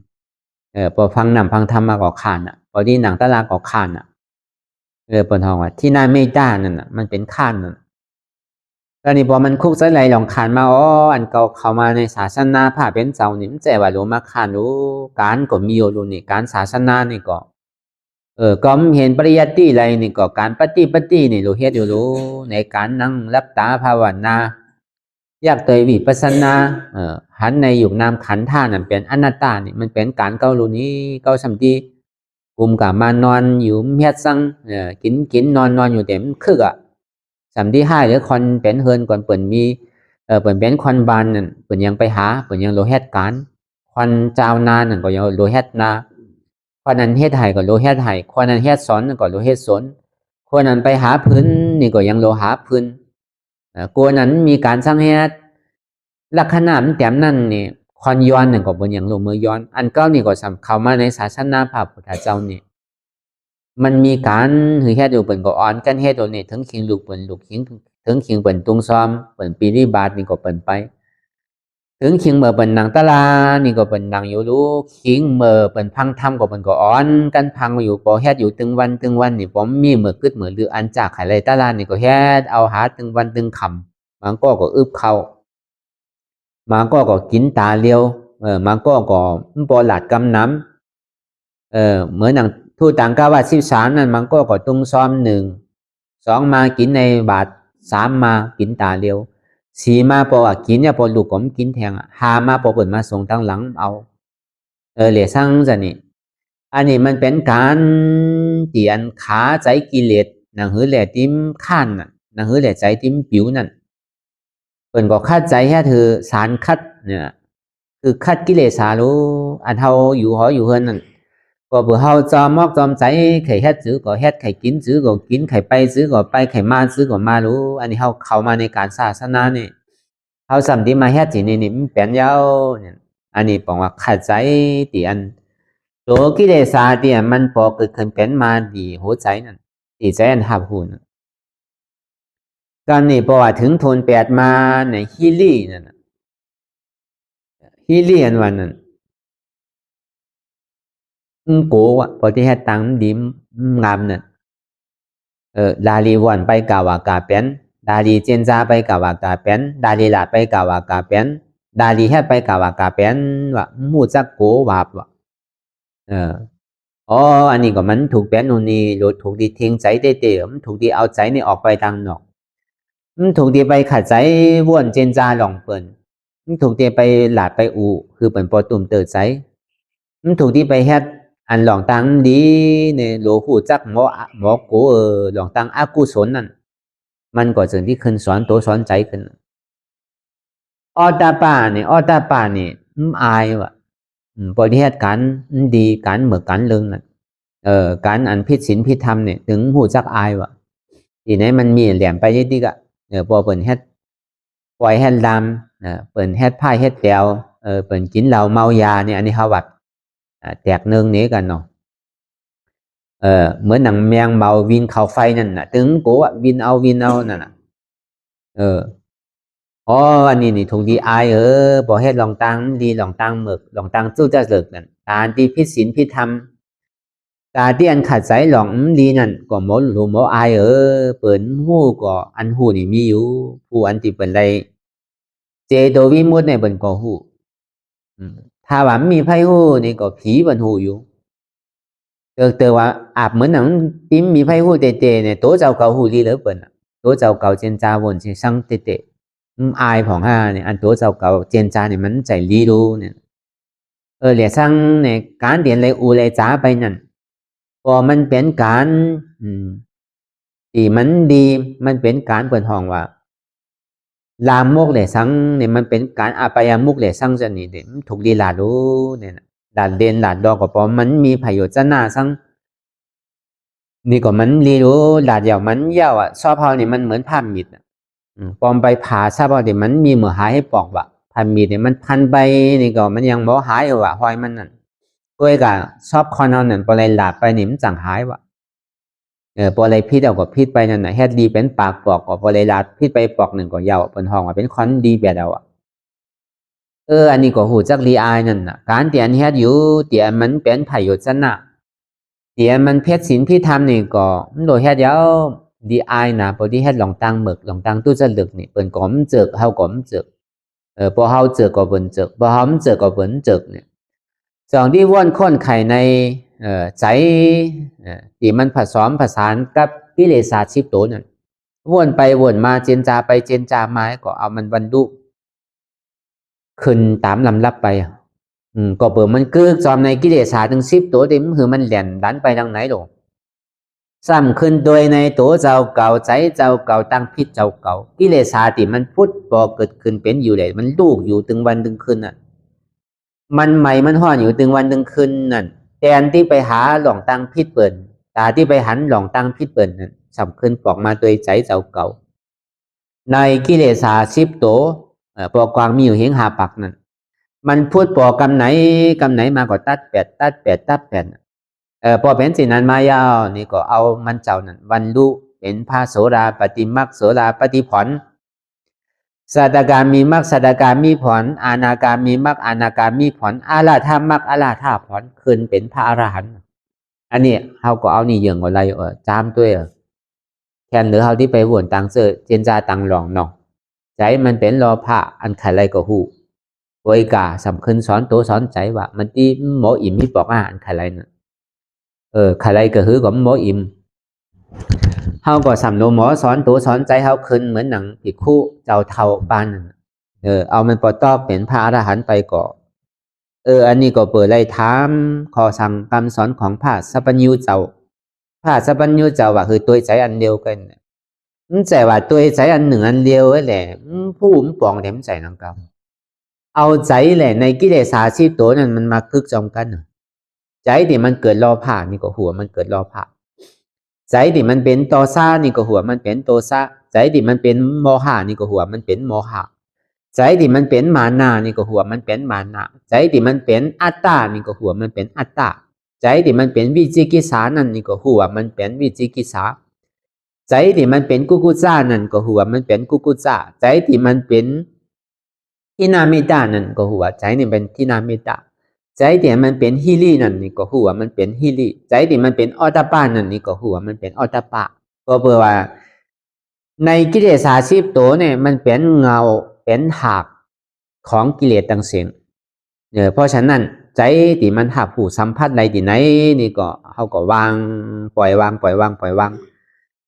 พอฟังนำฟังธรรมมาก็ขันพอที่หนังตลาก็ขันปนทองว่าที่หน้าไม่ได้นั่นมันเป็นขันนั่นก็นี่พอมันคุกใส่ไหลหลงขันมาอันเก่าเข้ามาในศาสนาผ้าเป็นเจ้านี่มันแจ่ว่ารู้มาขันรู้การก็มีอยู่รู้นี่การศาสนานี่ก็ก็เห็นปริยัติอะไรนี่ก็การปฏินี่รู้เฮ็ดอยู่รู้ในการนั่งรับตาภาวนาอยากเตยวิปัสสนาหันในยุคนามขันท่านั่นเป็นอนัตตานี่มันเป็นการเก้ารู้นี้เก้าสัมตีกลุ่มกับมานอนอยู่เฮ็ดซังกินนอนอยู่เต็มคึกสัมที่ห้าหรือคนเป็นเฮินก่อนเปิ่นมีเปิ่นเป็นคนบานนั่นเปิ่นยังไปหาเปิ่นยังโลเฮ็ดการคนเจ้านานั่นก็ยังโลเฮ็ดนาคนนั้นเฮ็ดไห้ก็โลเฮ็ดไห้คนนั้นเฮ็ดสอนก็โลเฮ็ดสอนคนนั้นไปหาพื้นนี่ก็ยังโลหาพื้นกลัวนั้นมีการสร้างเฮ็ดลักษณะมันแต้มนั่นนี่คนย้อนนั่นก็บ่ยังลงมือย้อนอันเก้านี่ก็สำเข้ามาในศาสนาพระพุทธเจ้านี่มันมีการหือเฮ็ดอยู่เปิ่นก็อ่อนกันเฮ็ดโดนี่ถึงขิงลูกเปิ่นลูกขิงถึงขิงเปิ่นตุงซ้อมเปิ่นปีริบาตนี่ก็เปิ่นไปถึงขิงเมื่อเปิ่นหนังตะลานี่ก็เปิ่นหนังอยู่รู้ขิงเมื่อเปิ่นพังธรรมก็เปิ่นก็อ่อนกันพังอยู่พอเฮ็ดอยู่ตึงวันนี่ผมมีเมื่อกึดเมื่อหรืออันจากไขไรตะลานี่ก็เฮ็ดเอาหาตึงวันตึงค่ำมันก็อึบเข้ามันก็กินตาเลียวมันก็บ่หลาดกำน้ำเหมือนหนังทูต่างกาวา13นั่นมันก็ตุ้งซ้อม1 2มากินในบาท3มากินตาเลียว4มาพอกินเนี่ยพอลูกผมกินแทง5มาพอเปิดมาส่งตั้งหลังเอาเหลือสั่งซะนี่อันนี้มันเป็นการเตียนขาใจกิเลสหนังหือแหล่ติ้มข้านน่ะหนังหือแหล่ใจติ้มผิวนั่นเปิ่นก็คัดใจแค่ถือสารคัดเนี่ยคือคัดกิเลสารู้อันเฮาอยู่หออยู่เฮือนนั่นก็เบื่อเฮาจอมอกจอมใจไข่เฮ็ดซื้อก็เฮ็ดไข่กินซื้อก็กินไข่ไปซื้อก็ไปไข่มาซื้อก็มารู้อันนี้เฮาเข้ามาในการศาสนานี่เฮาสำที่มาเฮ็ดสินี่มันเป็นยาวเนี่ยอันนี้บอกว่าขัดใจติอันตัวกิเลสาติมันพอเกิดขึ้นเป็นมาดีหัวใจนั่นติใจอันหับหูนการนี่เพราะว่าถึงโทน8มาในฮิลี่นั่นฮิลี่อันวันนั้นโกะพอที่เฮ็ดตังดีงามนั่นดาลีวันไปกาวากาเป็นดาลีเจนจาไปกาวากาเป็นดาลีลาไปกาวากาเป็นดาลีเฮ็ดไปกาวากาเป็นว่ามูจักโกวาบว่าอันนี้ก็มันถูกเป็นนู่นนี่รถถูกดีทิ้งใจเตะมันถูกดีเอาใจนี่ออกไปทางนอกมันถูกดีไปขัดใจว่วนเจนจาหลองเปิ่นมันถูกดีไปหลาดไปอูคือเปิ่นปอตุ่มเติดใจมันถูกดีไปเฮ็ดอันหลองตังดีเนี่ยโลหูจักหมอโกหลองตังอากุศลนั่นมันก็สิ่งที่ขึ้นสอนตัวสอนใจขึ้นออตาป่านี่อายว่ะบริเหตุการดีการเหมือนการเลิงนั่นการอันพิษศีลพิษธรรมเนี่ยถึงหูจักอายว่ะทีนี้มันมีแหลมไปนิดๆพอเปิ่นเฮ็ดปล่อยเฮ็ดดำเปิ่นเฮ็ดพายเฮ็ดแก้วเปิ่นกินเหล้าเมายาเนี่ยอันนี้เฮาวัดแตกเนืองนี้กันเนาะเหมือนหนังแมงเมาวินเข้าไฟนั่นน่ะถึงโกะวินเอานั่นน่ะอันนี้นี่ถูกดีอายบ่เฮ็ดลองตังดีลองตังหมึกลองตังสู้จะเลิกนั่นการที่ผิดศีลผิดธรรมการที่อันขัดใจหลองดีนั่นก็หมอรู้หมออายเปิ้นฮู้ก็อันฮู้นี่มีอยู่ผู้อันที่เปิ้นได้เจโตวิมุตติเนี่ยเปิ้นก็ฮู้ถ้าว่ามีไผฮู้นี่ก็ผีเปิ้นฮู้อยู่แต่ว่าอาบเหมือนหนังติ้มมีไผฮู้เตะๆเนี่ยโตเจ้าเก่าฮู้ดีเหลือเปิ้นโตเจ้าเก่าเจนจาวนสิซังเตะอายของห้าเนี่ยอันตัวเจ้าเก่าเจนจาเนี่ยมันใจลีรู้เนี่ยเหลียซังเนี่ยการเรียนเลยอูเลยจ้าไปนั่นพอมันเป็นการที่มันดีมันเป็นการเปิดห้องว่าลามโมกเหลียซังเนี่ยมันเป็นการอาปายามุกเหลียซังจะนี่เดี๋ยวถูกดีลารู้เนี่ยลาดเด่นลาดดอกก็พอมันมีประโยชน์จะหน้าซัง นี่ก็มันรีรู้หลาดเหย่ามันเย่าอ่ะชอบเฮานี่มันเหมือนผ้ามิดอ่ะปอมไปผ่าซาบเอาเดี๋ยวมันมีเหมือหายให้ปอกว่ะผ้ามิดเนี่ยมันพันไปนี่ก็มันยังบ่หายว่ะหอยมันนั่นก้อยกะชอบคอนเอานั่นปอเลยหลาดไปนี่มันจังหายว่ะปอเลยพิษเอาก็พิษไปนั่นน่ะเฮ็ดดีเป็นปากปอกก็ปอเลยหลาดพิษไปปอกหนึ่งก็เย่าเปิ้นห้องว่าเป็นคอนดีแบบเอาอ่ะอันนี้ก็หูจักลีอายนั่นน่ะการที่อันเฮ็ดอยู่ที่อันมันเป็นไผโยชนะที่อันมันเพชรศีลพิธรรมนี่ก็มันโดยเฮ็ดเดียวดีอายนะพอดีเฮ็ดหลองตังหมึกหลองตังตู้จะลึกนี่เปิ้นก็มันเจอเฮาก็มันเจอพอเฮาเจอก็เปิ้นเจอพอเฮามันเจอก็เปิ้นเจอเนี่ยสองที่ว่นค้นไขในใจที่มันผสมผสานกับกิเลส10ตัวนั่นวนไปวนมาเจนจาไปเจนจามาก็เอามันบรรลุขึ้นตามลำดับไปก็เปิดมันกึกจอมในกิเลสถึง10ตัวเต็มคือมันแหลนดันไปทางไหนหรอซ้ำขึ้นโดยในตัวเจ้าเก่าใจเจ้าเก่าตั้งพิษเจ้าเก่ากิเลสที่มันพุทธบ่เกิดขึ้นเป็นอยู่เลยมันลูกอยู่ถึงวันถึงคืนน่ะมันใหม่มันห่อนอยู่ถึงวันถึงคืนนั่นแทนที่ไปหาหลองตั้งพิษเปิ่นตาที่ไปหันหลองตั้งพิษเปิ่นนั่นซ้ำขึ้นปอกมาโดยใจเจ้าเก่าในกิเลส10ตัวปอกวางมีอยู่เฮงหาปักนั่นมันพูดปอกกำไหนมาก็ตัด8พอเป็นสิ่งนั้นมายาวนี่ก็เอามันเจ้านั่นวันรู้เป็นพระโสดาปฏิมรรคโสดาปฏิผลสัตกามีมรรคสัตกามีผลอนาคามีมรรคอนาคามีผลอาราธามรรคอาราธาผลขึ้นเป็นพระอรหันต์อันนี้เฮาก็เอานี่อย่างอะไรจามด้วยแค่นหรือเฮาที่ไปวนตังเจอเจนจาตังหลองเนาะใจมันเป็นรอพระอันไขไรก็ฮู้โวยกาสำคัญสอนตัวสอนใจว่ามันที่หมออิ่มที่บอกอาหารไขไรน่ะไขไรก็คือกับหมออิ่มเฮาก็สำโนหมอสอนตัวสอนใจเฮาขึ้นเหมือนหนังผิดคู่เจ้าเท่าปานนั่นเอามันปอตอบเป็นพระอรหันต์ไปก่ออันนี้ก็เปิดไล่ถามขอสั่งคำสอนของพระสัพพัญญูเจ้าพระสัพพัญญูเจ้าว่าคือตัวใจอันเดียวกันใจว่าตัวใจอันหนึ่งอันเดียวแหละผู้ปองแถมใจนังกำเอาใจแหละในกิเลส10ตัวนั้นมันมาคึกจอมกันใจที่มันเกิดรอผ่านี่ก็หัวมันเกิดรอผ่าใจที่มันเป็นโทสะนี่ก็หัวมันเป็นโทสะใจที่มันเป็นโมหะนี่ก็หัวมันเป็นโมหะใจที่มันเป็นมานะนี่ก็หัวมันเป็นมานะใจที่มันเป็นอัตตานี่ก็หัวมันเป็นอัตตาใจที่มันเป็นวิจิกิจฉานั่นนี่ก็หัวมันเป็นวิจิกิจฉาใจที่มันเป็นกุกุจานั่นก็หัวมันเป็นกุกุจาใจที่มันเป็นทินามิตานั่นก็หัวใจนี่เป็นทินามิตาใจที่มันเป็นฮิรินั่นนี่ก็หัวมันเป็นฮิริใจที่มันเป็นอตปานั่นนี่ก็หัวมันเป็นอตปาก็แปลว่าในกิเลส10ตัวเนี่ยมันเป็นเงาเป็นหักของกิเลสต่างสิ่งเพราะฉะนั้นใจที่มันหักผู้สัมผัสใดที่ไหนนี่ก็เขาก็วางปล่อยวาง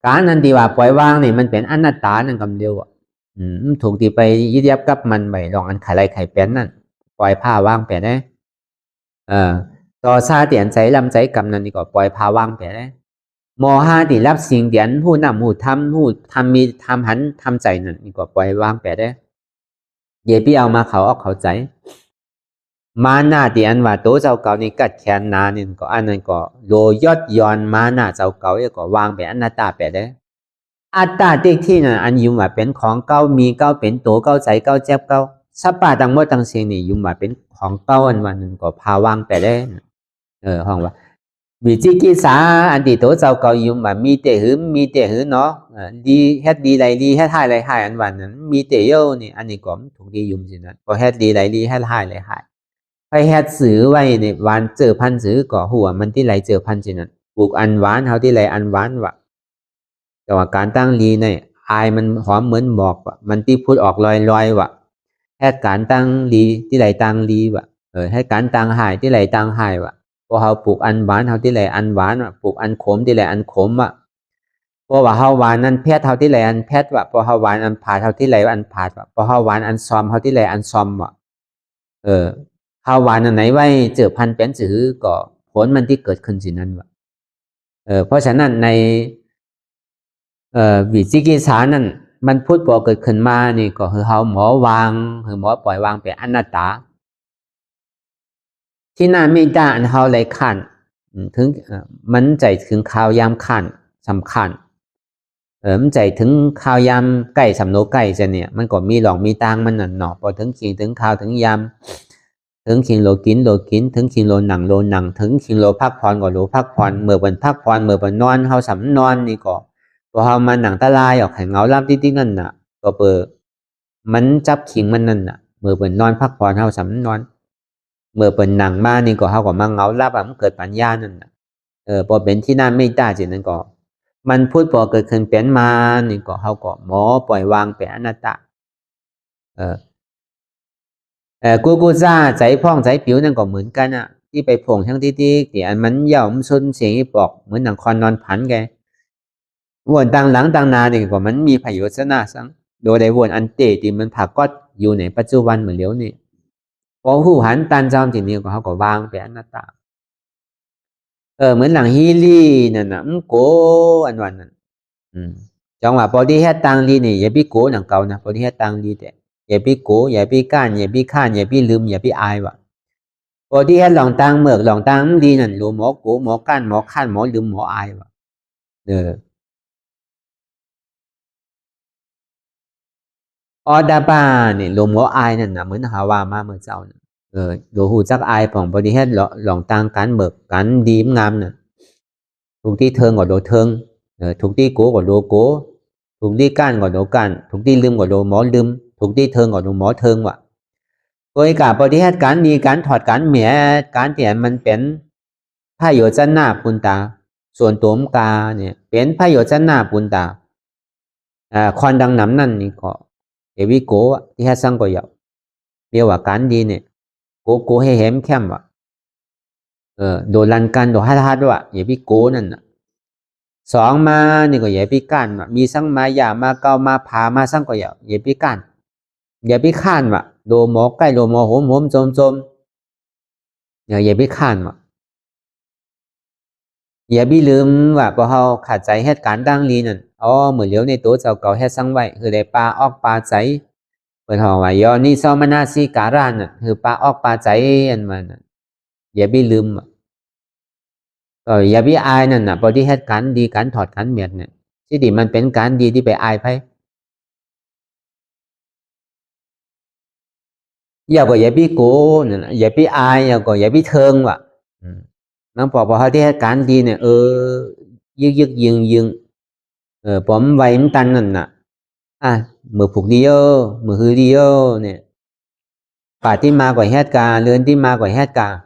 การนั้นที่ว่าปล่อยวางนี่มันเป็นอนัตตานั่นคำเดียวถูกที่ไปยึดยับกับมันไปลองอันไขไรไข่เป็นนั่นปล่อยผ้าว่างไปได้ต่อซาเตียนใจลำใจกำนันนี่ก็ปล่อยผ้าว่างไปได้โมหะที่รับสิ่งเดียนผู้นำผู้ทำมีทำหันทำใจนั่นนี่ก็ปล่อยว่างไปได้เย่พี่เอามาเขาเอาเข้าใจมาหน้าที่อันว่าตัวเจ้าเก่านี่กัดแขนนานี่ก็อันนั้นก็โลยอดย้อนมาหน้าเจ้าเก่าก็วางไปอนัตตาไปได้อัตตาที่นั่นอันยุ่งว่าเป็นของเก่ามีเก่าเป็นตัวเก่าใจเก่าเจ็บเก่าสัพพะทั้งหมดทั้งสิ่งนี่ยุ่งว่าเป็นของเก่าอันวันนึงก็พาวางไปได้ห้องว่าวิจิกิจฉาอันที่ตัวเจ้าเก่ายุ่งว่ามีแต่หือเนาะดีเฮ็ดดีไรดีเฮ็ดหายไรหายอันวันนั้นมีแต่เยอะนี่อันนี้ก็ถูกดียุ่งสินะก็เฮ็ดดีไรดีเฮ็ดหายไรหายไปเฮ็ดสื่อไว้ในวันเจอพันสื่อก็หัวมันที่ไรเจอพันสินะปลูกอันหวานเฮาที่ไรอันหวานว่ะแต่ว่าการตั้งลีเนี่ยอายมันหอมเหมือนหมอกว่ะมันที่พูดออกลอยว่ะแค่การตั้งลีที่ไรตั้งลีว่ะให้การตั้งหายที่ไรตั้งหายว่ะพอเฮาปลูกอันหวานเฮาที่ไรอันหวานว่ะปลูกอันขมที่ไรอันขมว่ะเพราะว่าเฮาหวานนั้นแพทเฮาที่ไรอันแพทว่ะพอเฮาหวานอันผาดเฮาที่ไรอันผาดว่ะพอเฮาหวานอันซอมเฮาที่ไรอันซอมว่ะเฮาหวานอันไหนไว้เจอพันเป็นสื่อก็ผลมันที่เกิดขึ้นสินั้นว่ะเพราะฉะนั้นในวิจิกิจฉานั่นมันพูดพอเกิดขึ้นมานี่ก็คือเฮาหมอวางคือหมอปล่อยวางเป็นอนัตตาที่น่าเมตตาอันเฮาไหลขัน ถึงมันใจถึงข่าวยามขันสำคัญมันใจถึงข่าวยามใกล้สำโนใกล้จะเนี่ยมันก็มีหลองมีตางมันน่ะเนาะพอถึงขิงถึงข่าวถึงยามถึงขิงโลกินถึงขิงโลหนังถึงขิงโลพักผ่อนก็โลพักผ่อนเมื่อวันพักผ่อนเมื่อวันนอนเฮาสำนอนนี่ก็พอเฮามาหนังตาลายออกให้เงาลับติ๊กๆนั่นน่ะก็เปิดมันจับขิงมันนั่นน่ะเมื่อวันนอนพักผ่อนเฮาสำนอนเมื่อเป็นหนังมานี่ก็เฮาก็มาเงาลับมันเกิดปัญญานั่นน่ะพอเป็นที่นั่นไม่ได้จินั่นก็มันพูดพอเกิดขึ้นเป็นมานี่ก็เฮาก็หมอปล่อยวางเป็นอนัตตากูซ่าใจพ่องใจผิวนั่นก็เหมือนกันอ่ะที่ไปพ่งทั้งที่อันมันย่อมซุนเสียงปอกเหมือนหนังคอนนอนผันแกวนต่างหลังต่างนานี่ก็มันมีประโยชน์ซะนะสังโดยได้วนอันเตที่มันผักก็อยู่ในปัจจุบันเหมือนเลี้ยวนี่พอหูหันตันจอมทีนี้ก็เขาก็วางเป็นอนัตตาเหมือนหลังฮีลี่นั่นน่ะโกอันวันนั้นจังหวะพอที่เฮ็ดตังลีนี่อย่าไปโกหนังเก่านะพอที่เฮ็ดตังลีแต่อย่าไปโกอย่าไปก้านอย่าไปข้านอย่าไปลืมอย่าไปอายวะพอที่เฮ็ดหลองตังเมือกหลองตังดีนั่นรู้หมอโกหมอก้านหมอข้านหมอลืมหมออายวะออดาบ้านี่รู้หมออายนั่นน่ะเหมือนหาว่ามาเมื่อเจ้าน่ะรู้หูจักอายของพอที่เฮ็ดหลองตังการเบิกการดีงามน่ะทุกที่เทิงก็โดเทิงทุกที่โกก็โดโกทุกที่ก้านก็โดก้านทุกที่ลืมก็โดหมอลืมทุกที่เทิงก็โดหมอเทิงวะโดยการปฏิบัติการมีการถอดการแหมการที่มันเป็นพระโยชน์หน้าปุณตาส่วนตัวมกาเนี่ยเป็นพระโยชน์หน้าปุณตาคอนดังน้ำนั่นนี่ก็เอวิโกะที่ให้สังก็ยาวเรียกว่าการดีเนี่ยโกให้เห็มเข้มวะโดนลันกันโดนฮัดวะเอวิโกนั่นน่ะสองมานี่ก็อย่าไปก้านวะมีสังมาอย่ามาเกามาผามาสังก็ยาวอย่าไปก้านอย่าไปข้านวะโดหมอใกล้โดหมอโหมจมอย่าไปข้านวะอย่าไปลืมว่าพอเขาขาดใจเหตุการณ์ดังนี้นั่นเหมือนเลี้ยวในตัวเจ้าเก่าเฮ็ดสังไว้คือได้ปลาออกปลาใจเปิดห้องว่ายอนี่ซอมนาซีการานน่ะคือปลาออกปลาใจอันมันอย่าไปลืมอย่าไปอายนั่นน่ะพอที่เหตุการณ์ดีการถอดการเมียดเนี่ยที่ดีมันเป็นการดีที่ไปอายไผอย่าก็อย่าไปโกนั่นน่ะอย่าไปอายอย่าก็อย่าไปเทิงว่ะน้องพอเขาที่เหตุการณ์ดีเนี่ยยึกยิงผมไว้มันตันนั่นน่ะมือผูกดีมือฮือดีเนี่ยป่าที่มากว่าเหตุการณ์เรือนที่มากว่าเหตุการณ์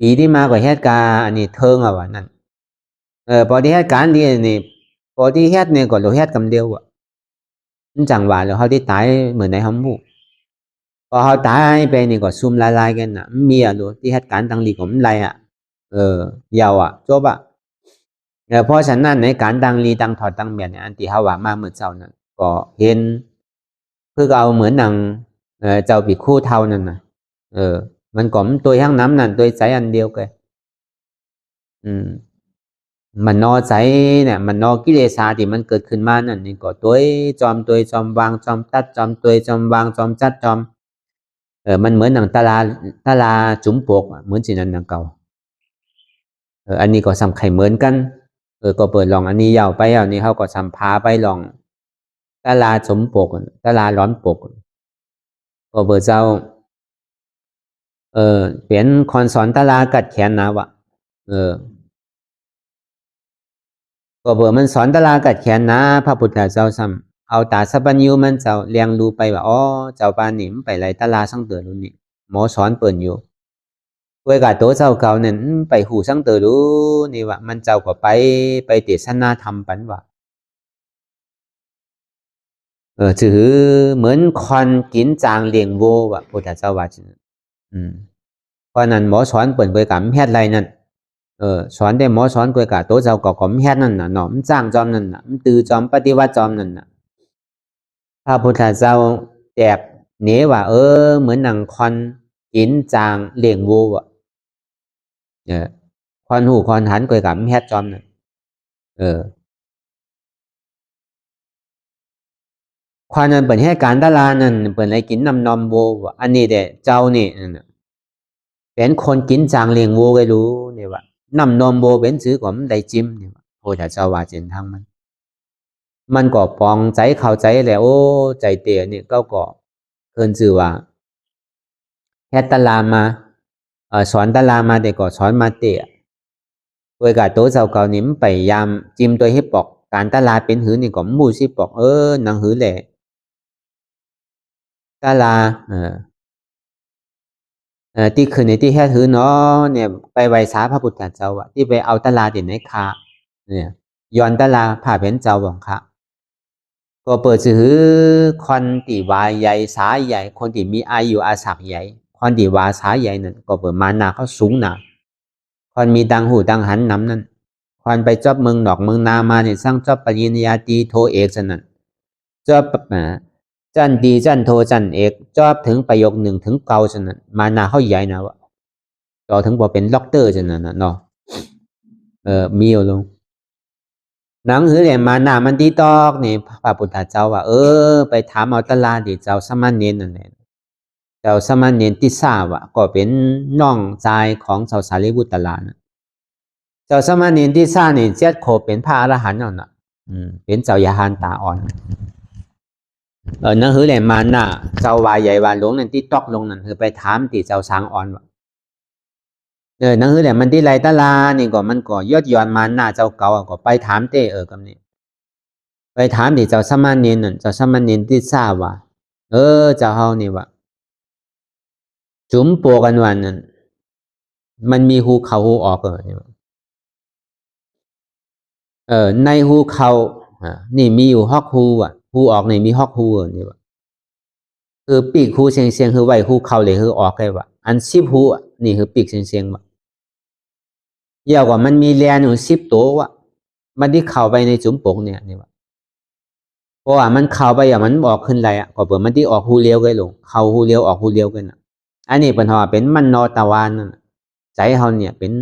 ปีที่มากว่าเหตุการณ์อันนี้เทิงวะนั่นพอที่เหตุการณ์ดีนี่พอที่เหตุเนี่ยก็เราเหตุกำเดียวมันจังหวะแล้วเขาที่ตายเหมือนในห้องบุพอเขาตายไปนี่ก็ซุ่มลายกันน่ะมีดูที่เหตุการณ์ต่างดีของมันไรยาวจบเพราะฉะนั้นในการดังลีดังถอดดังเมียนเนี่ยอันที่เขาว่ามาเมื่อเจ้านั้นก็เห็นเพื่อเอาเหมือนหนังเจ้าปีคู่เท่านั้นนะมันก็มันตัวห้างน้ำนั่นตัวใจอันเดียวกันมันนอใจเนี่ยมันนอกิเลสาที่มันเกิดขึ้นมานั่นนี่ก็ตัวจอมวางจอมตัดจอมตัวจอมวางจอมจัดจอมมันเหมือนหนังตาลาจุ๋มปกเหมือนสินั้นหนังเก่าอันนี้ก็สำคัญเหมือนกันก็เปิดลองอันนี้ยาวไปอันนี้เขาก็สัมพาไปลองตาลาสมปกตาลาร้อนปกก็เปิดเจ้าเปลี่ยนคอนสอนตาลากัดแขนนะวะก็เปิดมันสอนตาลากัดแขนนะพระพุทธเจ้าซ้ำเอาตาสัพพัญญูมันเจ้าเลี้ยงดูไปว่าเจ้าปานิมไปไรตาลาสังเตือนรุ่นนี้หมอสอนเปิดอยู่เวลาตัวเจ้าเก่าเนี่ยไปหูสังเตือนรู้นี่ว่ามันเจ้าก็ไปเทศนาธรรมปันว่าถือเหมือนคอนกินจางเลี้ยงโวว่ะพุทธเจ้าว่าจริงเพราะนั้นหมอสอนเปิดเผยกับแพทย์ไรนั่นสอนได้หมอสอนเผยกับตัวเจ้าก็ของแพทย์นั่นน่ะหนอมจ้างจอมนั่นน่ะมันตือจอมปฏิวัติจอมนั่นน่ะพระพุทธเจ้าแจกเนว่าเหมือนหนังคอนกินจางเลี้ยงโวอ่ะคอนหูคอนหันเผยกับแพทย์จอมนั่นความนั้นเปิดให้การตลาดนั่นเปิดอะไรกินน้ำนมโวอันนี้เด็เจ้านี่เป็นคนกินจางเลี้ยงโวก็รู้เนี่ยว่า นำนมโบเป็นซื้อก็มันได้จิ้มเนี่ยพระพุทธเจ้าว่าเจนทางมันก็ปองใจเข้าใจแล้วโอ้ใจเตี่ยเนี่ยก็เพิ่นชื่อว่าแค่ตะลามาสอนตะลามาแต่ก็สอนมาเตี่ยโดยกับตัวเจ้าเก่านี่มันไปยามจิ้มตัวให้ปอกการตะลาเป็นหือนี่ก็มูสิปอกหนังหือแหละตะลาที่คืนในที่แค่ถือเนาะเนี่ยไปไหว้สาพระพุทธเจ้าอะที่ไปเอาตะลาติดในคาเนี่ยย้อนตะลาผ่าเป็นเจ้าบังคะก็เปิดซื้อคนที่ว่าใหญ่สาใหญ่คนที่มีอายุอาศักใหญ่คนที่ว่าสาใหญ่นั่นก็เปิดมานาเขาสูงหนาคนมีดังหูดังหันน้ำนั่นคนไปจอบเมืองนอกเมืองนามาเนี่ยสร้างจอบปริญญาตรีโทเอกนั่นจอบจันดีจันโทจันเอกจอบถึงประโยคหนึ่งถึงเก่าฉะนั้นมานาเขาใหญ่นะวะต่อถึงบอกเป็นล็อกเตอร์ฉะนั้นนะเนาะมีอยู่ลงหนังหือเนี่ยมานามันดีตอกนี่พระพุทธเจ้าว่าไปถามเอาตลาดดิเจ้าสมณเณรนั่นแหละเจ้าสมณเณรที่ทราบว่าก็เป็นน้องชายของเจ้าสารีบุตรลานะเจ้าสมณเณรที่ทราบนี่เจ็ดโคเป็นพระอรหันต์นั่นน่ะเป็นเจ้ายาหานตาอ่อนนั่นคือแหละมาน่ะเจ้าวายใหญ่วานหลวงนั่นที่ตอกลงนั่นคือไปถามที่เจ้าสางอ่อนว่านั่นคือแหละมันที่ไรตะลานี่ก็มันก็ยอดย้อนมาน่ะเจ้าเก่าก็ไปถามเต้กำนี้ไปถามที่เจ้าสมณเณรนั่นเจ้าสมณเณรที่ทราบว่าเจ้าเฮานี่ว่าจุ๋มโปกันวันนั้นมันมีหูเข้าหูออกนี่ในหูเข้านี่มีอยู่ฮอกหูหูออกนี่มีฮอกหูนี่ว่าคือปีกหูเสียงคือไว้หูเข้าเลยคือออกได้ว่าอัน10หูนี่คือปีกเสียงว่าเยาวกว่ามันมีแลนอยู่10ตัวว่ามันที่เข้าไปในจุ๋มโปกเนี่ยนี่ว่าเพราะว่ามันเข้าไปอย่างมันออกขึ้นไรก็เปิดมันที่ออกหูเลี้ยวกันลงเข้าหูเลี้ยวออกหูเลี้ยวกันอันนี้เป็นว่าเป็นมันนอตะวันนั่นใจเฮาเนี่ยเป็น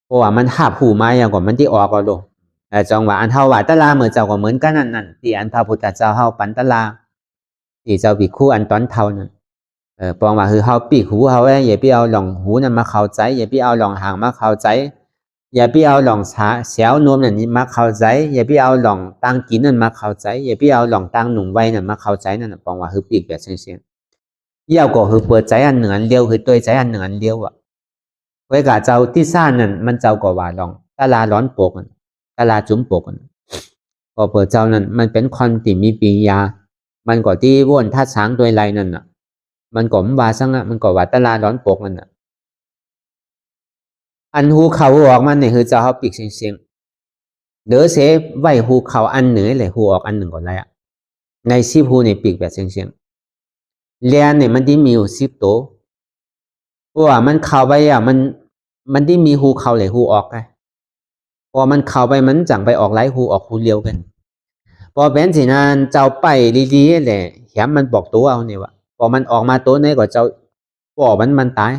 เพราะว่ามันหับหูมาอย่างกว่ามันที่ออกก็ลงแต่จังหวะอันเท่าว่าตะลาเหมือนเจ้าก็เหมือนกันนั่นที่อันพระพุทธเจ้าเฮาปันตะลาที่เจ้าบิคู่อันตอนเท่านั้นปองว่าคือเฮาปีกหูเฮาอย่าไปเอาหล่องหูนั่นมาเข้าใจอย่าไปเอาหล่องหางมาเข้าใจอย่าไปเอาหล่องเสียวนวมนั่นมาเข้าใจอย่าไปเอาหล่องตั้งกินนั่นมาเข้าใจอย่าไปเอาหล่องตั้งหนุ่มไว้นั่นมาเข้าใจนั่นปองว่าคือปีกแบบเสียงเยี่ยวก็คือเปิดใจอันหนึ่งอันเดียวคือตัวใจอันหนึ่งอันเดียวไว้กับเจ้าที่ซ่านนั่นมันเจ้าก็ว่าหล่องตะลาร้อนโปกตะลาจุ๋มโปกก็เปิดเจ้านั่นมันเป็นคนที่มีปีญามันก็ที่ว่นท่าช้างโดยไรนั่นมันก็ว่าซังมันก็ว่าตะลาร้อนโปกนั่นอันหูเขาออกมันเนี่ยคือเจ้าเขาปีกเสียงเด้อเสไว้หูเขาอันเหนือเลยหูออกอันหนึ่งก่อนไรใน10หูในปีกแบบเสียงเลียนเนี่ยมันที่มีอยู่10ตัวเพราะว่ามันเข้าไปมันที่มีหูเข้าเลยหูออกไงพอมันเข้าไปมันจังไปออกไรหูออกหูเลี้ยวกันพอเป็นสินานเจ้าไปดีๆแหละแถมมันบอกตัวเอาเนี่ยว่าพอมันออกมาตัวไหนก็เจ้าป่อมันตาย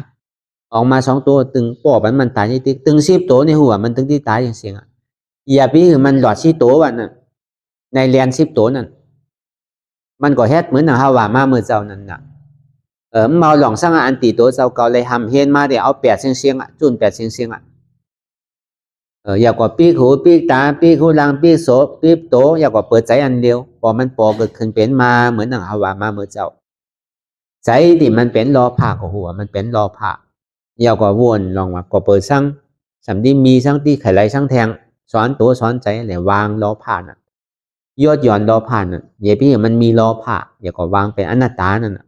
ออกมา2ตัวตึงป่อมันตายที่ตึง10ตัวในหัวมันตึงที่ตายอย่างเสียงอย่าไปคือมันหลอด10ตัววันน่ะในเรียน10ตัวนั่นมันก็เฮ็ดเหมือนเฮาว่ามาเมื่อเจ้านั่นน่ะเมาหลองสร้างอันตีตัวเจ้าเก่าเลยทำเฮ็ดมาได้เอา8เสียงจุน8เสียงอยากว่าปีกหูปีกตาปีกหูหลังปีกโสปีกโตอยากว่าเปิดใจอันเดียวพอมันปอเกิดขึ้นเป็นมาเหมือนเฮาว่ามาเมื่อเจ้าใจที่มันเป็นรอผ่าของหัวมันเป็นรอผ่าอยากว่าวนลองว่าก็เปิดสั่งสำที่มีสั่งที่ไขไหลสั่งแทงสอนตัวสอนใจแหละวางรอผ่าน่ะยอดย่อนรอผ่าน่ะอย่าพี่มันมีรอผ่าอยากว่าวางเป็นอนัตตานั่นน่ะ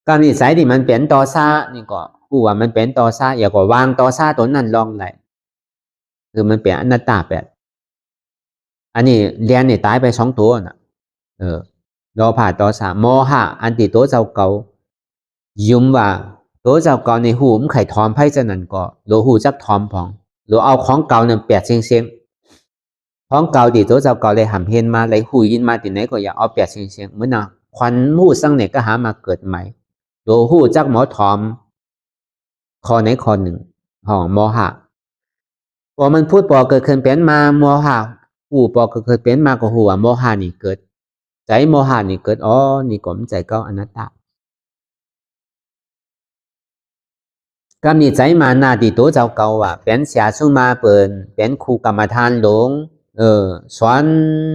การนิสัยที่มันเป็นต่อซานี่ก็กูว่ามันเป็นต่อซาอย่ากว่าวางต่อซาตัวนั้นลองไหลคือมันเป็นอนัตตาแบบอันนี้เรียนนี่ตายไป2ตัวน่ะรอผ่าต่อซาโมหะอันติตัวเจ้าเก่ายุ่มว่าตัวเจ้าเก่าในหูมันไข่ทอมไพ่จะนั่นก็โลหูจักทอมพองหรือเอาของเก่านั่น8เสียงของเก่าที่ตัวเจ้าเก่าเลยหำเห็นมาเลยหูยินมาที่ไหนก็อย่าเอา8เสียงเหมือนน่ะควันมูสังเนี่ยก็หามาเกิดใหม่โลหูจักหมอทอมคอไหนคอหนึ่งห้องโมหะพอมันพูดปอเกิดขึ้นเป็นมาโมหะหูปอเกิดเป็นมาก็หัวโมหะนี่เกิดใจโมหะนี่เกิดนี่ก็มันใจก็อนัตตา ก็มีใจมานาที่ตัวเจ้าเก่าเป็นเสียสุมาเปิ่นเป็นครูกรรมฐานหลงสอน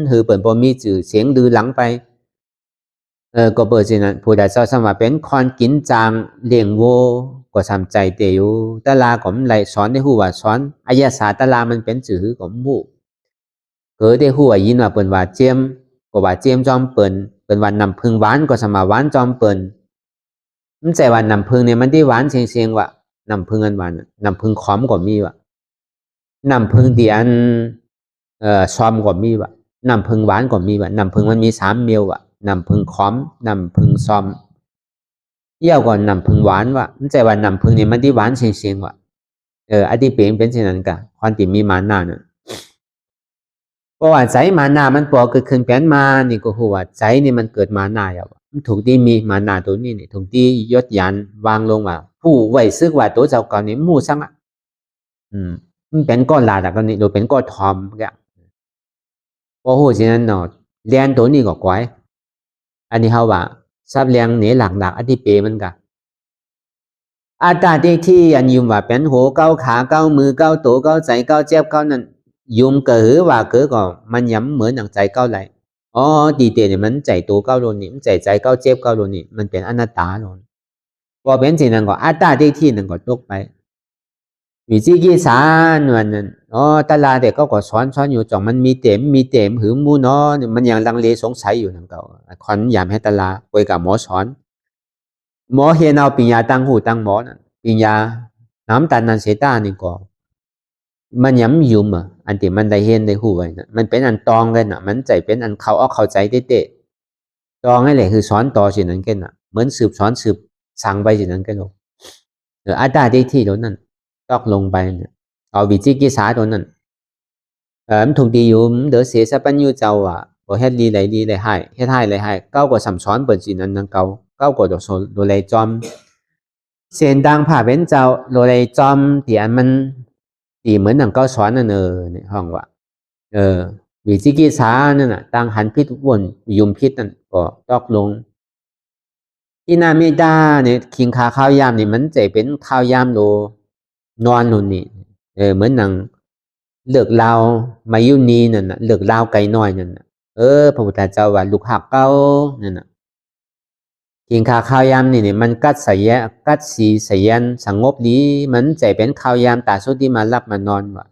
หือเปิ่นบ่มีชื่อเสียงลือหลังไปก็เปิดสินั้นผู้ใดเจ้าสมาเป็นคอนกินจางเลี้ยงโวก็ทำใจเตอยู่ตะลาก็ไหลสอนได้ฮู้ว่าสอนอายะศาสตร์ตะลามันเป็นชื่อของฮู้เกิดได้ฮู้ว่ายินว่าเปิ่นว่าเจียมก็ว่าเจียมจอมเปิ่นว่าน้ำผึ้งหวานก็สมาหวานจอมเปิ่นมันใจว่าน้ำผึ้งเนี่ยมันได้หวานเสียงๆว่าน้ำผึ้งอันหวานน้ำผึ้งขมก็มีว่าน้ำผึ้งที่อันซอมก็มีว่าน้ำผึ้งหวานก็มีว่าน้ำผึ้งมันมี3เมลว่าน้ำผึ้งขมน้ำผึ้งซอมเยี่ยวก่อนน้ำผึ้งหวานว่ามันใจว่าน้ำผึ้งเนี่ยมันได้หวานเสียงๆว่าอดีเป็นเช่นนั้นกะความที่มีมานานั่นเพราะว่าใจมานามันปอเกิดขึ้นเป็นมานี่ก็ฮู้ว่าใจนี่มันเกิดมานาแล้วมันถูกที่มีมานาตัวนี้นี่ถูกที่ยศยันวางลงว่าผู้ไว้ซึกว่าตัวเจ้าเก่านี่มู่ซังมันเป็นก้อนลาดก็นี่โดยเป็นก้อนทอมกะพอฮู้ฉะนั้นเนาะเรียนตัวนี้ก็กวยอันนี้เฮาว่าซับเรียงนี่หลักๆอธิเปมันกะอัตตาที่อันยุมว่าเป็นหัวเก้าขาเก้ามือเก้าตัวเก้าใจเก้าเจ็บเก้านั้นยุมก็หือว่าคือก็มันย้ำเหมือนอย่างใจเก้าไหลดีเตเนี่ยมันใจตัวเก้าโลนี่มันใจเก้าเจ็บเก้าโลนี่มันเป็นอนัตตาโลนพอเป็นสิ่งนั้นก็อัตตาที่นั้นก็ตกไปวิจิกิสานวันนั้นตลาเด็กก็สอนอยู่จ่องมันมีเต็มหือมูน้อมันยังลังเลสงสัยอยู่นั่นเก่าคอนยามให้ตลาคุยกับหมอสอนหมอเฮียนเอาปัญญาตั้งหูตั้งหมอนั่นปัญญาน้ำตาลนันเสตานี่ก็มันย้ำยุมอันที่มันได้เห็นได้หูไว้นะมันเป็นอันตองกันมันใจเป็นอันเข้าใจเตะตองนั่นแหละคือสอนต่อสิ่งนั้นกันเหมือนสืบสอนสืบสั่งไปสิ่งนั้นกันลงอัตตาที่โดนนั้นตอกลงไปเนี่ยเอาวิจิกิสาโดนนั้นมันถูกดีอยู่เดี๋ยวเสียสัพพัญญูเจ้าพอเฮ็ดดีเลยให้เฮ็ดให้เลยให้เก้าก็สัมสอนเปิดสิ่งนั้นนั่งเก้าก็โดเลยจอมเสียนดังผ่าเป็นเจ้าโดเลยจอมที่อันมันตีเหมือนหนังเก้าสอนนั่นเนี่ยห้องว่าวิจิกิสานั่นน่ะตั้งหันพิษวนยุมพิษนั่นก็ตอกลงที่นามิดาเนี่ยคิงคาข้าวยามนี่มันใจเป็นข้าวยามโลนอนนู่นนี่เหมือนหนังเลือกลาวมายุนีนั่นน่ะเลือกลาวไกลน้อยนั่นน่ะพระพุทธเจ้าว่าลูกหักเก้านั่นน่ะกินข้าวยามนี่มันกัดสีเสียนสงบดีมันใจเป็นข้าวยามตาสุดที่มารับมานอนว่ะ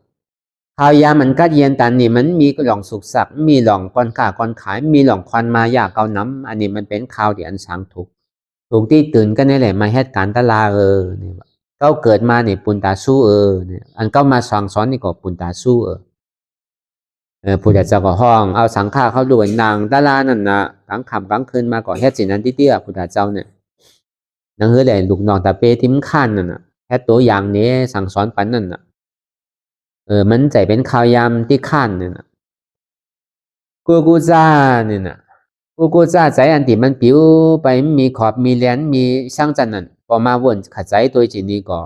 ข้าวยามมันกัดเย็นตันนี่มันมีหล่องสุกสักมีหล่องก้อนขาก้อนขายมีหล่องควันมายาเกาน้ำอันนี้มันเป็นข้าวที่อันสังถูกที่ตื่นก็นี่แหละมาเหตุการณ์ตลานี่เก้าเกิดมาเนี่ยปุนตาสู้เนี่ยอันเก้ามาสั่งสอนนี่ก็ปุนตาสู้ผู้ใหญ่เจ้าก็ห้องเอาสังฆาเขาด้วยนางตาลานั่นนะกลางค่ำกลางคืนมาก่อเฮ็ดสิ่งนั้นที่เตี้ยผู้ใหญ่เจ้าเนี่ยนังเฮือแหล่ลูกน้องตาเปทิมขั้นนั่นน่ะแค่ตัวอย่างนี้สั่งสอนปันนั่นน่ะมันใจเป็นข่าวยามที่ขั้นเนี่ยนะกูจ้าเนี่ยนะกูจ้าใจอันที่มันผิวไปมีขอบมีแหลนมีช่างจันนั่นพอมาวนขัดใจตัวจีนี้ก็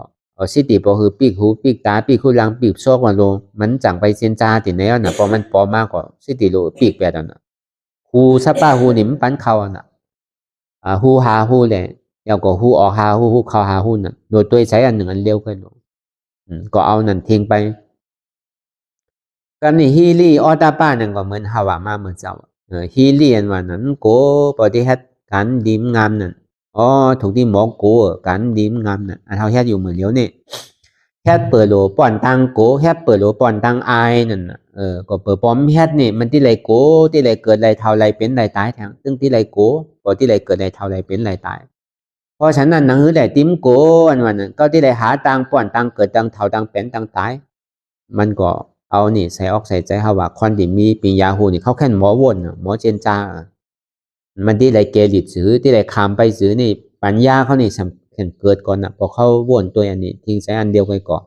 สิติพอคือปีกหูปีกตาปีกหูหลังปีกโซกมาลงมันจังไปเซนจาติแนวน่ะพอมันปอมากกว่าสิติโลปีกแบบนั้นน่ะหูซับป้าหูนี่มันปันเข้าน่ะหูหาหูแหละแล้วก็หูออกหาหูเข้าหาหูน่ะโดยตัวใช้อันหนึ่งอันเร็วขึ้นก็เอานั่นทิ้งไปกันนี่ฮีลี่ออตาป้านั่นก็เหมือนฮาวามาเหมือนเจ้าฮีลี่อันว่านั้นโกปฏิเฮ็ดการดีมงามนั่นถูกที่หมอโกการดีมงามน่ะอันเฮาเฮ็ดอยู่มื้อเดียวนี่เฮ็ดเปิดโลป้อนตังโกเฮ็ดเปิดโลป้อนตังอายนั่นน่ะก็เปิดป้อมเฮ็ดนี่มันที่ไรโกที่ไรเกิดไรเท่าไรเป็นไรตายแท้ซึ่งที่ไรโกบ่ที่ไรเกิดไรเท่าไรเป็นไรตายเพราะฉะนั้นหนังหือได้ติมโกอันว่านั้นก็ที่ไรหาตังป้อนตังเกิดตังเท่าตังเป็นตังตายมันก็เอานี่ใส่ออกใส่ใจเฮาว่าคนที่มีปัญญาหูนี่เขาแค่หมอวนหมอเจนจามันที่ไรเกลิดซื้อที่ไรคามไปซื้อนี่ปัญญาเขานี่เกิดก่อนพอเขาวนตัวอันนี้ทิ้งใส่อันเดียวกันก่อน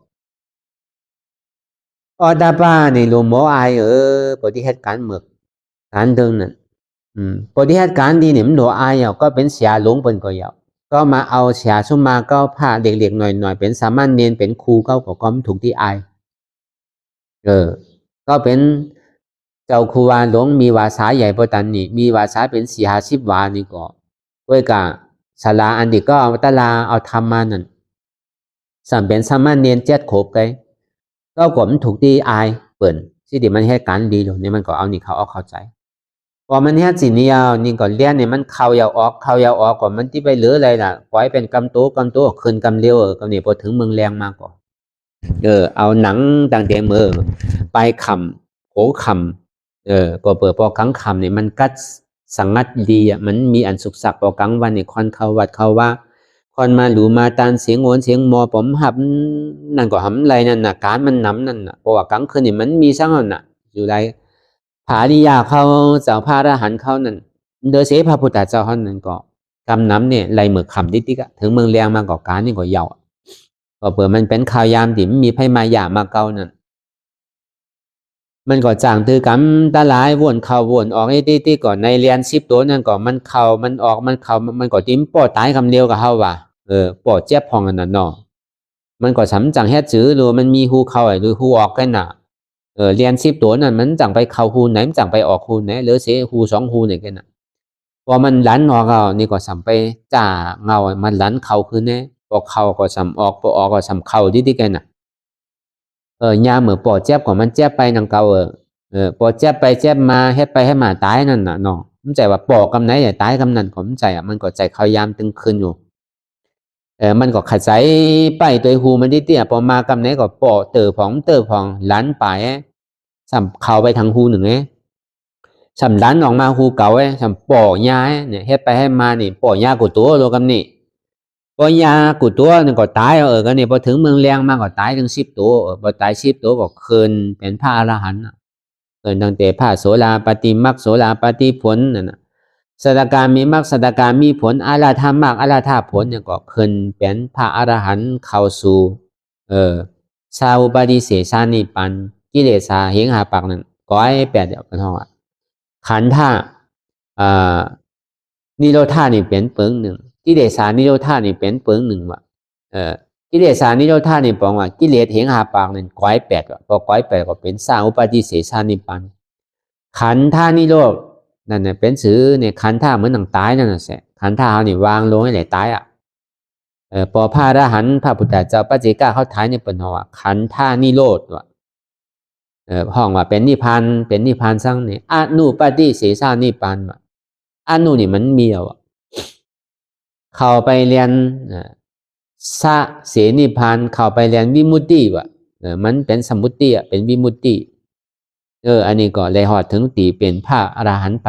ตาป้านี่ลมหมออายปฏิเหตุการเมือกการเดินนั่นปฏิเหตุการดีเนี่ยมันหนูอายก็เป็นเสียหลงเป็นก็ยาวก็มาเอาเสียชุมาก็ผ้าเด็กๆหน่อยๆเป็นสามัญเนียนเป็นครูก็ถูกที่อายก็เป็นเจ้าครูวาหลวงมีวาสาใหญ่พอตันนี่มีวาสาเป็น40-50 วานี่ก็ด้วยกับศาลาอันนี้ก็เอาตะลาเอาธรรมมานั่น สัมเป็นสามารถเนียนเจ็ดขบไกก็กมันถูกดีอายเปิ่นที่ดิมันให้การดีอยู่นี่มันก็เอานี่เขาเอาเข้าใจพอมันเฮ็ดสินี่ยาวนี่ก็เรียนนี่มันเข้ายาวออกก็มันที่ไปเหลืออะไรล่ะปล่อยเป็นกำตัวขึ้นกำเร็วกำนี่พอถึงเมืองแรงมากกว่าเอาหนังต่างๆมือไปคำโขคำก็เปิดพอครั้งคำนี่มันกัดสังงัดดีอ่ะมันมีอันสุขสักพอกลางวันนี่คอนเขาวัดเขาว่าคอนมาหลูมาตานเสียงโอนเสียงมอผมหับนั่นก็หำไรนั่นน่ะการมันน้ำนั่นน่ะเพราะว่ากลางคืนนี่มันมีสังนั่นน่ะอยู่ไรผาดิยาเขาเจ้าพระอรหันต์เขานั่นเดอเสพระพุทธเจ้าเขานั่นก็กำน้ำเนี่ยไรเหมือคำดิ๊กถึงเมืองแรงมาก่อการนี่ก็เยาก็เปิดมันเป็นข่าวยามดิมมีไพ่มายามาเก่านั่นมันก็จางตือกำตาหลายวนเข้าวนออกไอ้ที่ก่อนในเรียน10ตัวนั่นก็มันเข้ามันออกมันเข้ามันก็ติ้มป่อตายคำเดียวกับเฮาว่าป่อเจ็บพองกันน่ะเนาะมันก็สำจังเฮ็ดจื้อหรือมันมีฮูเข้าหรือฮูออกกันน่ะเรียน10ตัวนั่นมันจังไปเข้าฮูไหนมันจังไปออกฮูไหนหรือเสียฮู2ฮูนี่กันน่ะพอมันลันออกเอานี่ก็สำไปจ่าเงามันลันเข้าคือแน่พอเข้าก็สำออกพอออกก็สำเข้าดิกันน่ะยาเหมือป่อเจ็บก็มันเจ็บไปนังเก่าปอเจ็บไปเจ็บมาเฮ็ดไปให้มาตายนั่นน่ะเนาะมันใจว่าปอกกำไหนอย่าตายกำนั้นผมใจอ่ะมันก็ใจเขายามตึงคืนอยู่มันก็ขัดใจไปตัวหูมันดิเตี้ยพอมากำไหนก็ปอเตอผองลันไปสัมเข้าไปทางหูหนึ่งสัมลันออกมาหูเก่าสัมปอยาเนี่ยเฮ็ดไปให้มานี่ปอยากูตัวโลกำนี่ปอยากูตัวนึงก็ตายก็นี่พอถึงเมืองแรงมาก็ตายถึง10ตัวพอตาย10ตัวก็คืนเป็นพระอรหันต์ตั้งแต่พระโสดาปฏิมรรคโสดาปฏิผลนั่นน่ะสัตการมีมรรคสัตการมีผลอาราธามรรคอาราธาผลเนี่ยก็ขึ้นเป็นพระอรหันต์เข้าสู่ชาวปฏิเสสานิพพานกิเลสาเหงหาปักนั่นก็ไอ้8เดียวกันห้องขันธ์ท่านิโรธานี่เป็นเปิงหนึ่งกิเลสานิโรธานี่เป็นเปิงหนึ่งว่ะกิเลสานิโรธานี่บอกว่ากิเลสเหงหาปากนั่นก้อย8ว่ะพอก้อย8ก็เป็นสาวปฏิเสสานิพพานขันธานิโรธนั่นน่ะเป็นสื่อเนี่ยขันธาเหมือนหนังตายนั่นน่ะแสขันธาเขานี่วางลงให้ไหลตายอ่ะพอพระอรหันต์พระพุทธเจ้าปัจเจกาเขาท้ายในปนว่าขันธานิโรธว่ะห้องว่าเป็นนิพพานซังนี่อนุปฏิเสสานิพพานว่ะอนุนี่มันมีอ่ะเข้าไปเรียนสะเสนิพพานเข้าไปเรียนวิมุตติว่ะมันเป็นสมุตติอ่ะเป็นวิมุตติอันนี้ก็เลยหอดถึงตีเป็นพระอรหันต์ไป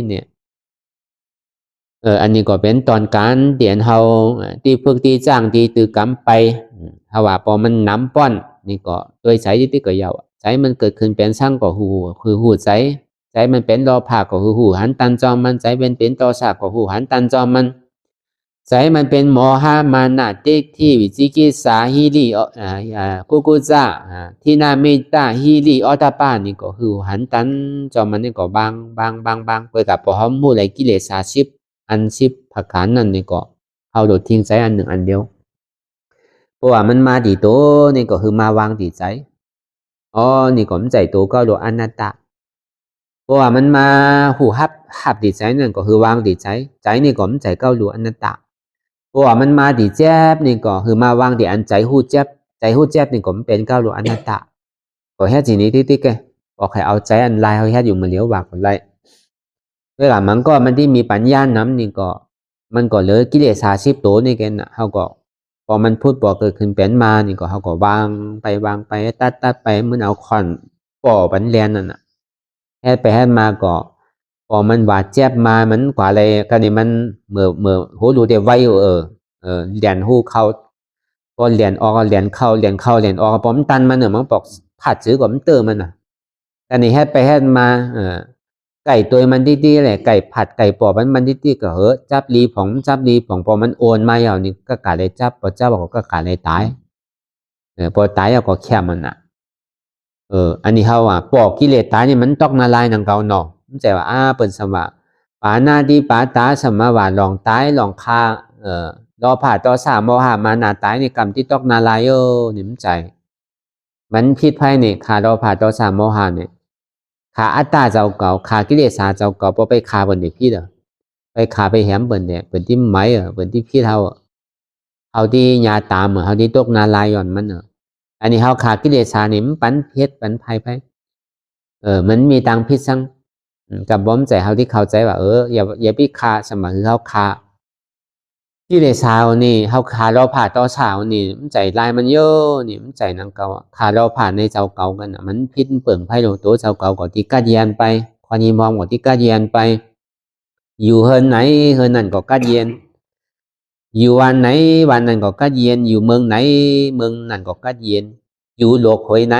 เนี่ยอันนี้ก็เป็นตอนการเดียนเฮาตีฝึกตีจ้างตีตือกรรมไปถ้าว่าพอมันน้ำป้อนนี่ก็โดยใจที่ก็ยาวใจมันเกิดขึ้นเป็นสร้างก็คือหูใจมันเป็นรอภาคก็คือหูหันตันจอมมันใจเป็นต่อสากก็หูหันตันจอมมันใจมันเป็นโมหะมานะเด็กที่วิจิกิสาฮิริกุกุจาที่นาเมตตาฮิริออตาปานี่ก็คือหันตันจอมมันนี่ก็บางเปิดกับพอหอมมูไหลกิเลส10อัน10ประการนั่นนี่ก็เอาโดดทิ้งใจอันหนึ่งอันเดียวเพราะว่ามันมาดีโตนี่ก็คือมาวางดีใจนี่ก็มันใจโตก็โดดอนัตตาเพราะว่ามันมาหูหับดีใจนั่นก็คือวางดีใจนี่ก็มันใจก็โดดอนัตตาเพราะว่ามันมาดีแจ๊บนี่ก็คือมาวางดีอันใจหูแจ๊บนี่ก็มันเป็นก้าวโดดอนัตตาก็แค่จีนี้ติ๊กๆบอกให้เอาใจอันลายเขาแค่อยู่มาเลี้ยววางคนไรเวลามันก็มันที่มีปัญญาน้ำนี่ก็มันก็เลยกิเลส10ตัวนี่กันนะเขาก็พอมันพูดบอกเกิดขึ้นเป็นมานี่ก็เขาก็วางไปตัดไปเหมือนเอาคอนป่อบันเรียนนั่นน่ะแค่ไปให้มาก็พอมันหวาดเจ็บมามันกว่าอะไรก็นี่มันเมื่อหูดูเดี๋ยวไว้เรียนหูเข้าพอเรียนออกเรียนเข้าเรียนออกพอมันตันมันมันบอกผัดซื้อกับมันเติมมันน่ะแต่นี่ให้ไปให้มาไก่ตัวมันดีๆแหละไก่ผัดไก่ปอบมันดีๆก็จับรีผองพอมันโอนมาอย่างนี้ก็กะเลยจับพอจับก็กะเลยตายพอตายก็แค่มันน่ะอันนี้เขาปอกกิเลสตายนี่มันตอกนาลายนังเก่าเนาะมันใจว่าเปิ่นสมะปานาดีปาตาสมะว่าลองตายลองฆ่ารอผ่าต่อ3โมหะมานาตายในกรรมที่ตอกนาลายนี่มันใจมันผิดภัยนี่ฆ่ารอผ่าต่อ3โมหะเนี่ยขาอัตตาเจ้าเก่าขากิเลสเจ้าเก่าพอไปขาเปิ่นเด็กพี่ไปขาไปแหมเปิ่นเนี่ยเปิ่นที่ไม้เปิ่นที่พี่เท่า เขาที่ญาตามเหมือนเขาที่ตกนาลายย่อนมันอันนี้เขาขาดกิเลสนี่มันปันเพชรปันภัยไปมันมีตังพิษซังกับบ้อมใจเขาที่เข้าใจว่าอย่าพิฆาสมัยคือเขาขากิเลสนี่เขาขาเราผ่าต่อสาวนี่มันใจลายมันเยอะนี่มันใจนังเก่าขาเราผ่านในเจ้าเก่ากันมันพิษเปิ่งไพ่ลงตัวเจ้าเก่าก่อนที่กัดเยียนไปความยิมองก่อนที่กัดเยียนไปอยู่เฮินไหนเฮินนั่นก็กัดเยียนอยู่วันไหนวันนั้นก็กัดเยียนอยู่เมืองไหนเมืองนั่นก็กัดเยียนอยู่หลวกหอยไหน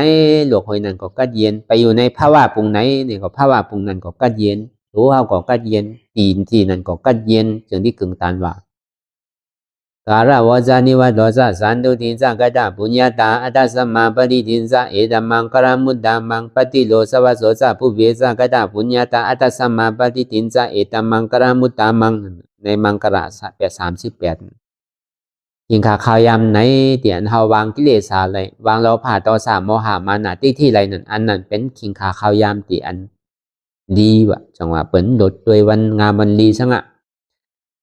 หลวกหอยนั่นก็กัดเยียนไปอยู่ในภาวะปุ่งไหนนี่ก็ภาวะปุ่งนั่นก็กัดเยียนรู้เขาก็กัดเยียนตีนที่นั่นก็กัดเยียนจึงที่กึ่งตานว่าการะวะจานิวะโดสะสันตุทินสะกะดะปุญญาตาอัตตสัมมาปฏิทินสะเอตัมมังกรมุตตามังปฏิโลสวะโสสะผู้เวสะกะดะปุญญาตาอัตตสัมมาปฏิทินสะเอตัมมังกรมุตตามังในมังกระ838ยิงขาข่าวยำในเตียนเฮาวางกิเลสอะไรวางเราผ่าต่อสามโมหะมานะที่ไรนั่นอันนั้นเป็นขิงขาข่าวยำตีอันดีวะจังหวะเปิ่นโดดด้วยวันงามวันลีซังอ่ะ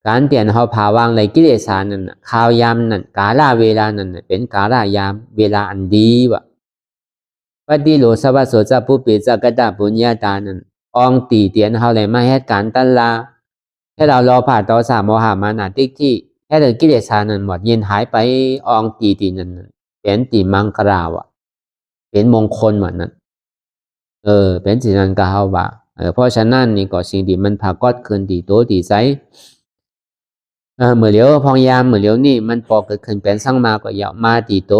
การเปลี่ยนเฮาผ่าวางในกิเลสนั่นข่าวยำนั่นกาลาเวลานั่นเป็นกาลายามเวลาอันดีวะปฏิโลสวะโสจะผู้เปิดจะกระดาปุญญาตานั่นอองตีเตียนเฮาเลยมาเหตุการณ์ตันลาให้เราผ่าต่อสามโมหะมานะที่แค่เดินกิเลสนั้นหมดเย็นหายไปอองตีนั้นเป็นตีมังกราวะเป็นมงคลเหมือนนั้นเป็นสิ่งนั้นก็เขาว่าเพราะฉะนั้นนี่ก็สิ่งที่มันพากอดขึ้นตีโตตีไซเมื่อเลี้ยวพองยามเมื่อเลี้ยวนี่มันพอเกิดขึ้นเป็นสร้างมาก็อยากมาตีโต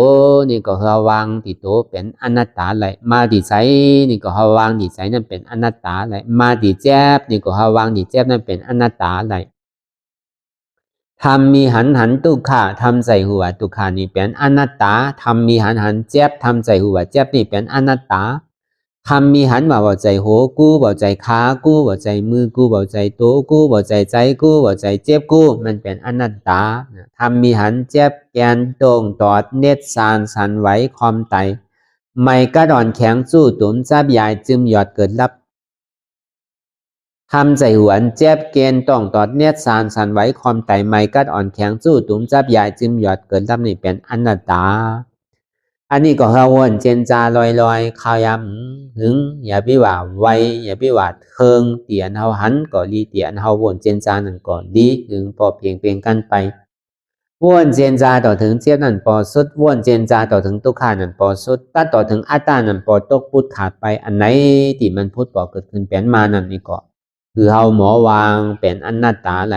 นี่ก็เขาวางตีโตเป็นอนัตตาเลยมาตีไซนี่ก็เขาวางตีไซนั่นเป็นอนัตตาเลยมาตีแจ๊บนี่ก็เขาวางตีแจ๊บนั่นเป็นอนัตตาเลยทำมีหันตุขาทำใส่หัวตุขานี่เป็นอนัตตาทำมีหันเจ็บทำใส่หัวเจ็บนี่เป็นอนัตตาทำมีหันว่าใจหัวกู้บ่ใจขากู้บ่ใจมือกู้บ่ใจโตกู้บ่ใจกู้บ่ใจเจ็บกู้มันเป็นอนัตตาทำมีหันเจ็บแกนตรงตอดเน็ดสานสันไหวคอมไตไม่กระดอนแข็งสู้ตุ่มจับยายจึมหยอดเกิดรับทำใจหวนเจ็บเกณฑ์ต้องตอดเนียดสารสันไว้ความไตไม้กัดอ่อนแข็งสู้ตุ้มจับยายจึมหยอดเกินรับนี่เป็นอนัตตาอันนี้ก็เขาวนเจนจาลอยข่าวยำหึงอย่าไปว่าไวอย่าไปว่าเทิงเตียนเฮาหันก็ดีเตียนเฮาวนเจนจานั่นก็ดีหึงพอเพียงเพียงกันไปวนเจนจาต่อถึงเจียบนั่นพอสุดวนเจนจาต่อถึงตุขานั่นพอสุดตัดต่อถึงอัตตานั่นพอตกพุทธขาดไปอันไหนที่มันพุทธบอกเกิดขึ้นเป็นมานั่นนี่ก็คือเฮาหมอวางเป็นอนัตตาไหล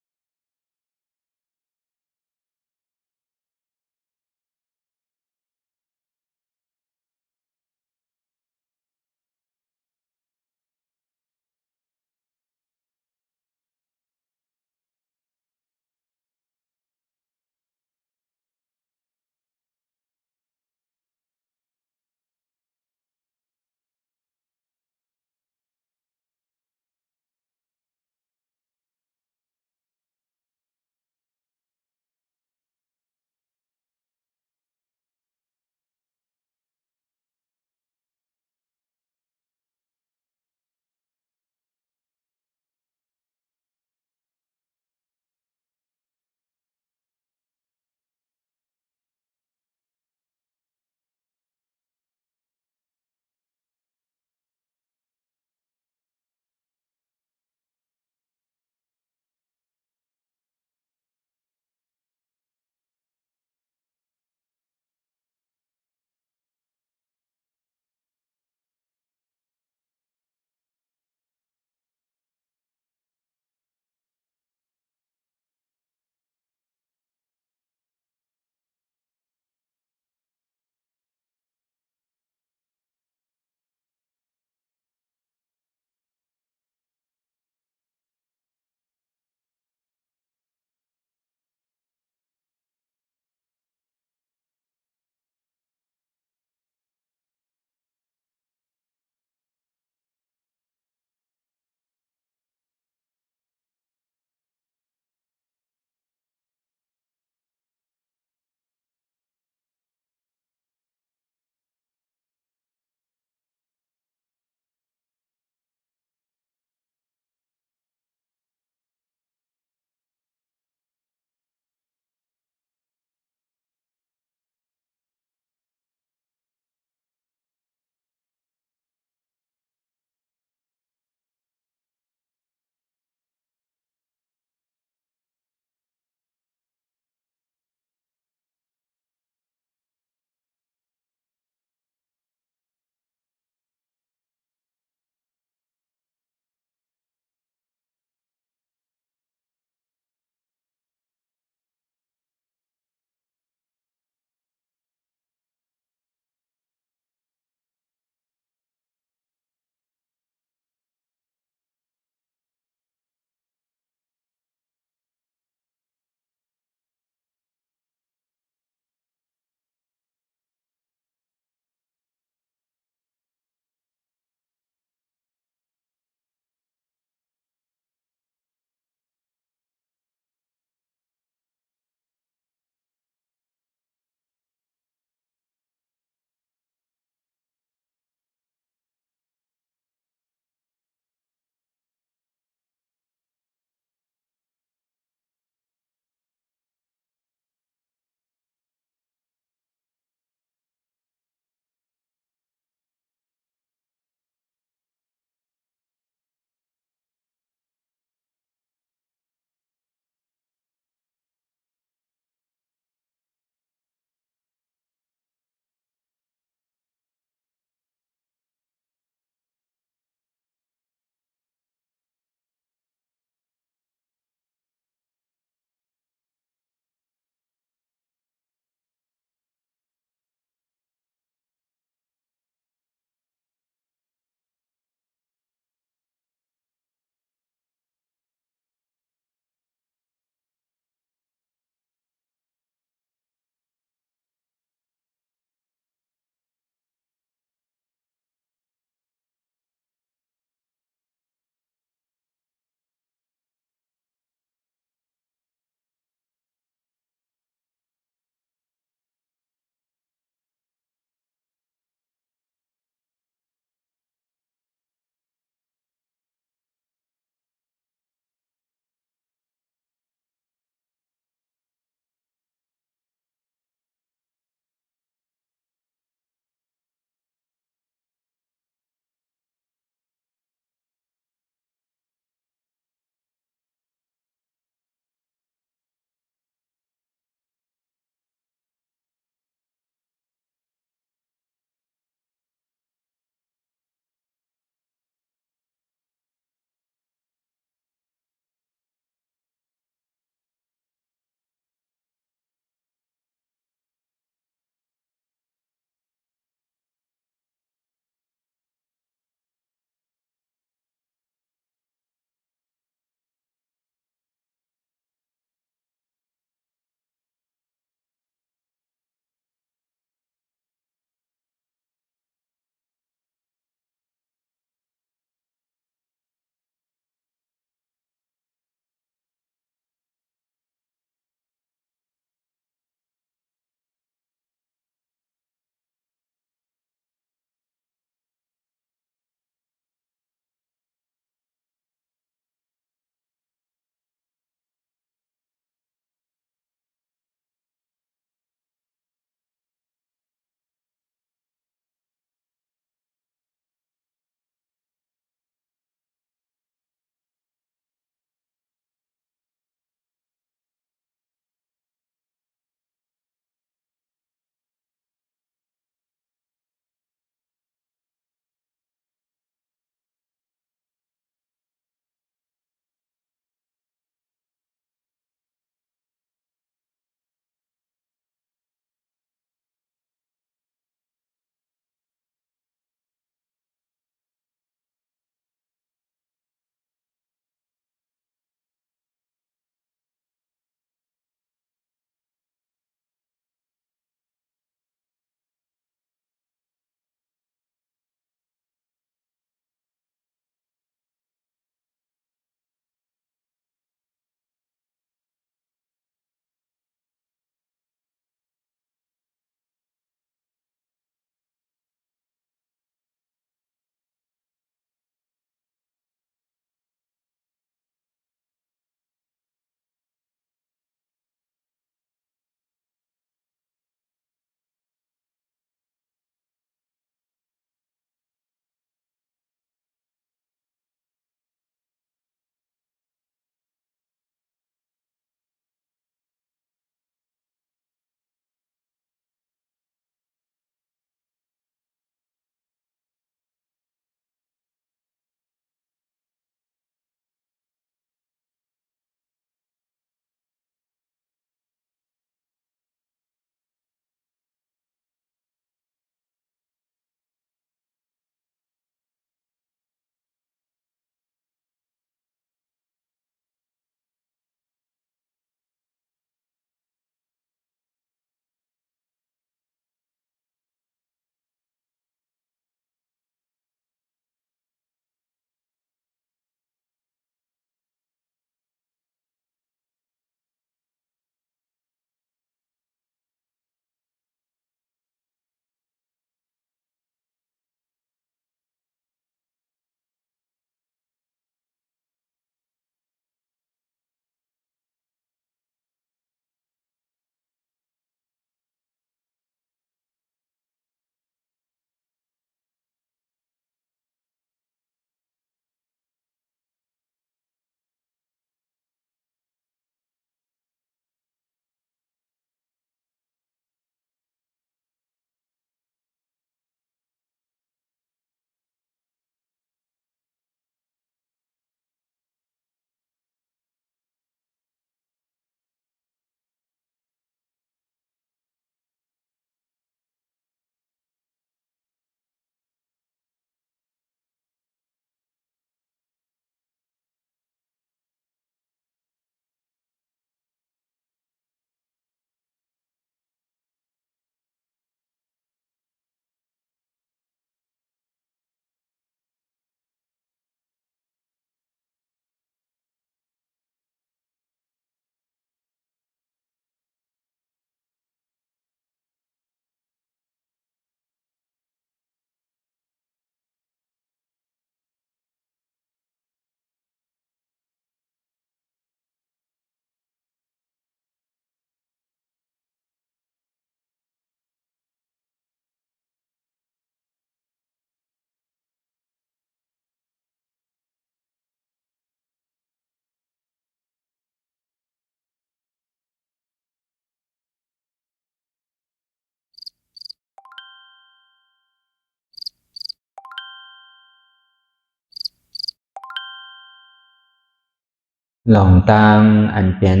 ลองตางอันเป็น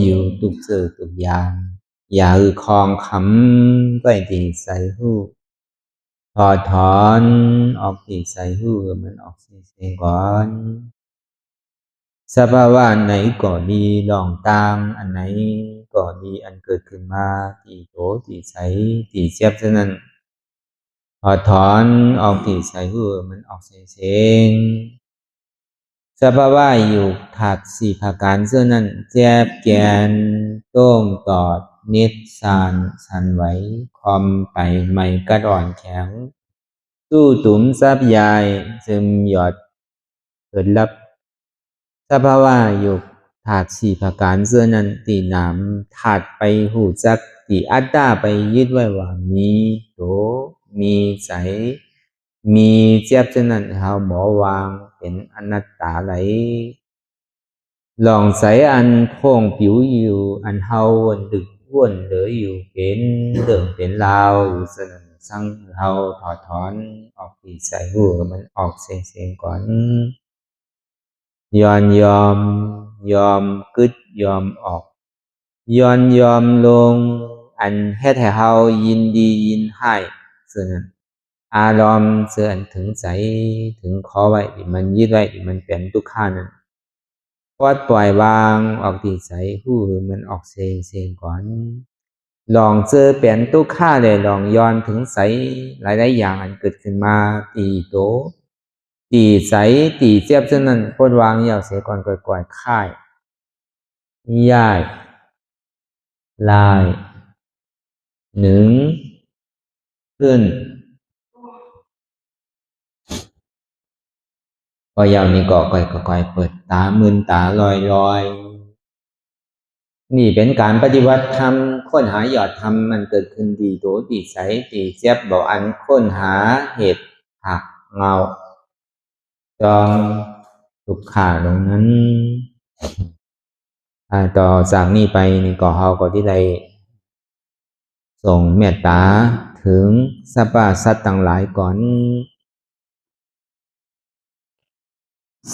อยู่ทุกสื่อทุกอย่างอย่าคลองคำไปที่ใส่หูถอดถอนออกที่ใส่หูมันออกเสียงก่อนสภาวะไหนก็ดีลองตางอันไหนก็ดีอันเกิดขึ้นมาที่โตที่ใสที่เสียบฉะนั้นถอดถอนออกที่ใส่หูมันออกเสียงสภาวะอยู่ถักสี่ภาการเสื้อนั้นแจบแกนต้งตอดนิดสานสันไหวคอมไปไม่กระดอนแข็งสู้ตุ๋มซับยายซึมหยอดเกิดลับสภาวะอยู่ถาดสี่ภาการเสื้อนั้นตีหนามถาดไปหูจักตีอัตตาไปยึดไว้ว่ามีโตมีใจมีเจ็บฉะนั้นเฮาหมอวางเป็นอนัตตาไหลลองใส่อันโค้งผิวอยู่อันเฮาวนดึกวนเหลืออยู่เป็นเรื่องเป็นราวอยู่สนั่นสั่งเฮาถอดถอนออกที่ใส่หูมันออกเสียงก่อนยอมกึดยอมออกยอมลงอันเฮ็ดให้เฮายินดียินให้ส่วนนั้นอารมณ์เสื่อถึงใจถึงขอไว้มันยึดไว้มันเป็นทุกขานั้นปล่อยวางออกที่ใจหูมันออกเสียงก่อนลองเจอเป็นทุกขาเลยลองย้อนถึงใสหลายๆอย่างอันเกิดขึ้นมาตีโตตีใสตีเจ็บฉะนั้นปลดวางยาวเสียก่อนก่อยๆค่ายย่ายลายหนึ่งขึ้นพอยาวนี้ก็ค่อยเปิดตามึนตาลอยนี่เป็นการปฏิบัติธรรมค้นหายอดธรรมมันเกิดขึ้นดีโตดีใสดีเจ็บบอกอันค้นหาเหตุหักเงาจองทุกขาตรงนั้นต่อจากนี้ไปนี่ก็เฮาก็ที่ได้ส่งเมตตาถึงสรรพสัตว์ต่างหลายก่อน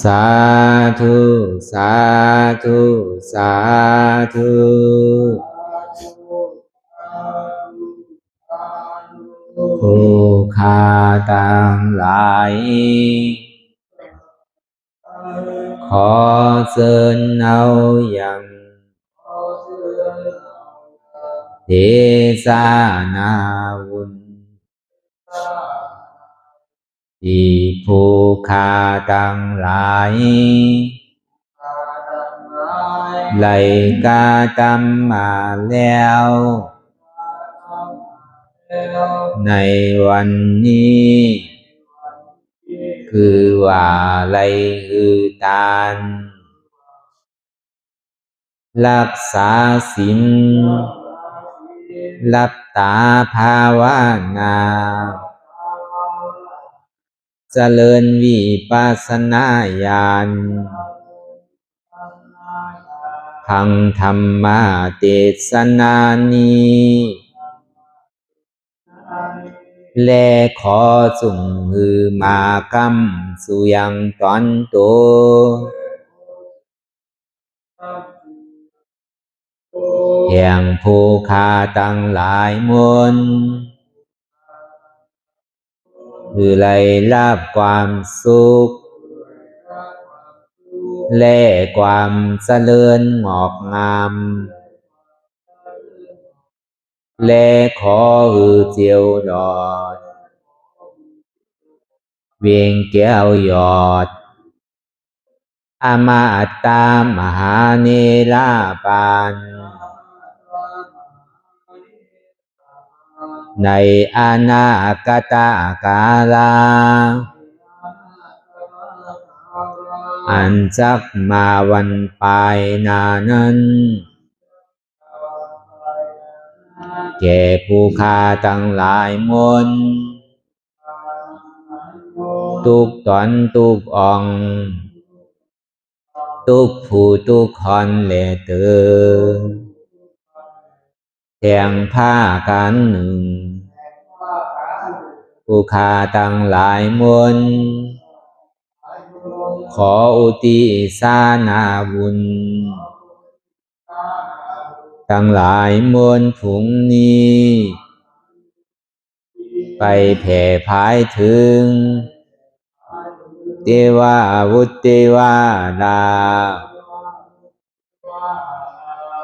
สาธุสาธุสาธุผู้ฆ่าต่างหลายขอเชิญเอาอย่างเทศนาวุญที่ผู้ฆ่าต่างหลายไหลกาตำมาแล้วในวันนี้คือว่าไหลอือตานรักษาศีลหลับตาภาวนาเจริญวิปัสสนาญาณพังธรรมเทศนานี้และขอสุ่มหือมากำสุยังตอนโตแห่งผู้ฆ่าตั้งหลายมนคือไล่ลาบความสุขและความเจริญงอกงามและขอหือเจียวดอดเวียงแก้วยอดอมาตามหาเนรปานในอนาคตกาลาอันจักมาวันปลายนานั้นแก่ผู้ฆ่าตั้งหลายมนทุกตอนทุกอ่องทุกผู้ทุกคนและเตือแทงผ้ากันหนึ่งผู้ฆ่าตั้งหลายมน ขออุทิศนาบุญทั้งหลายมวลผุงนี้ไปแผ่พายถึงเทวาวุตเทวาดา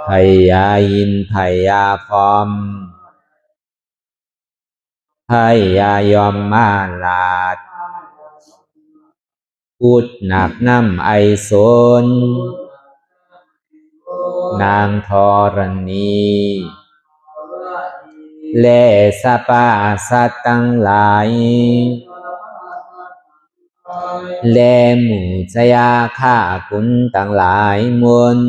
พญาอินทร์พญาพรหมพญายมมาราชพูดหนักน้ำไอโสนนางธรณีและสรรพสัตว์ทั้งหลายและหมู่ชยาข้าคุณทั้งหลายมวล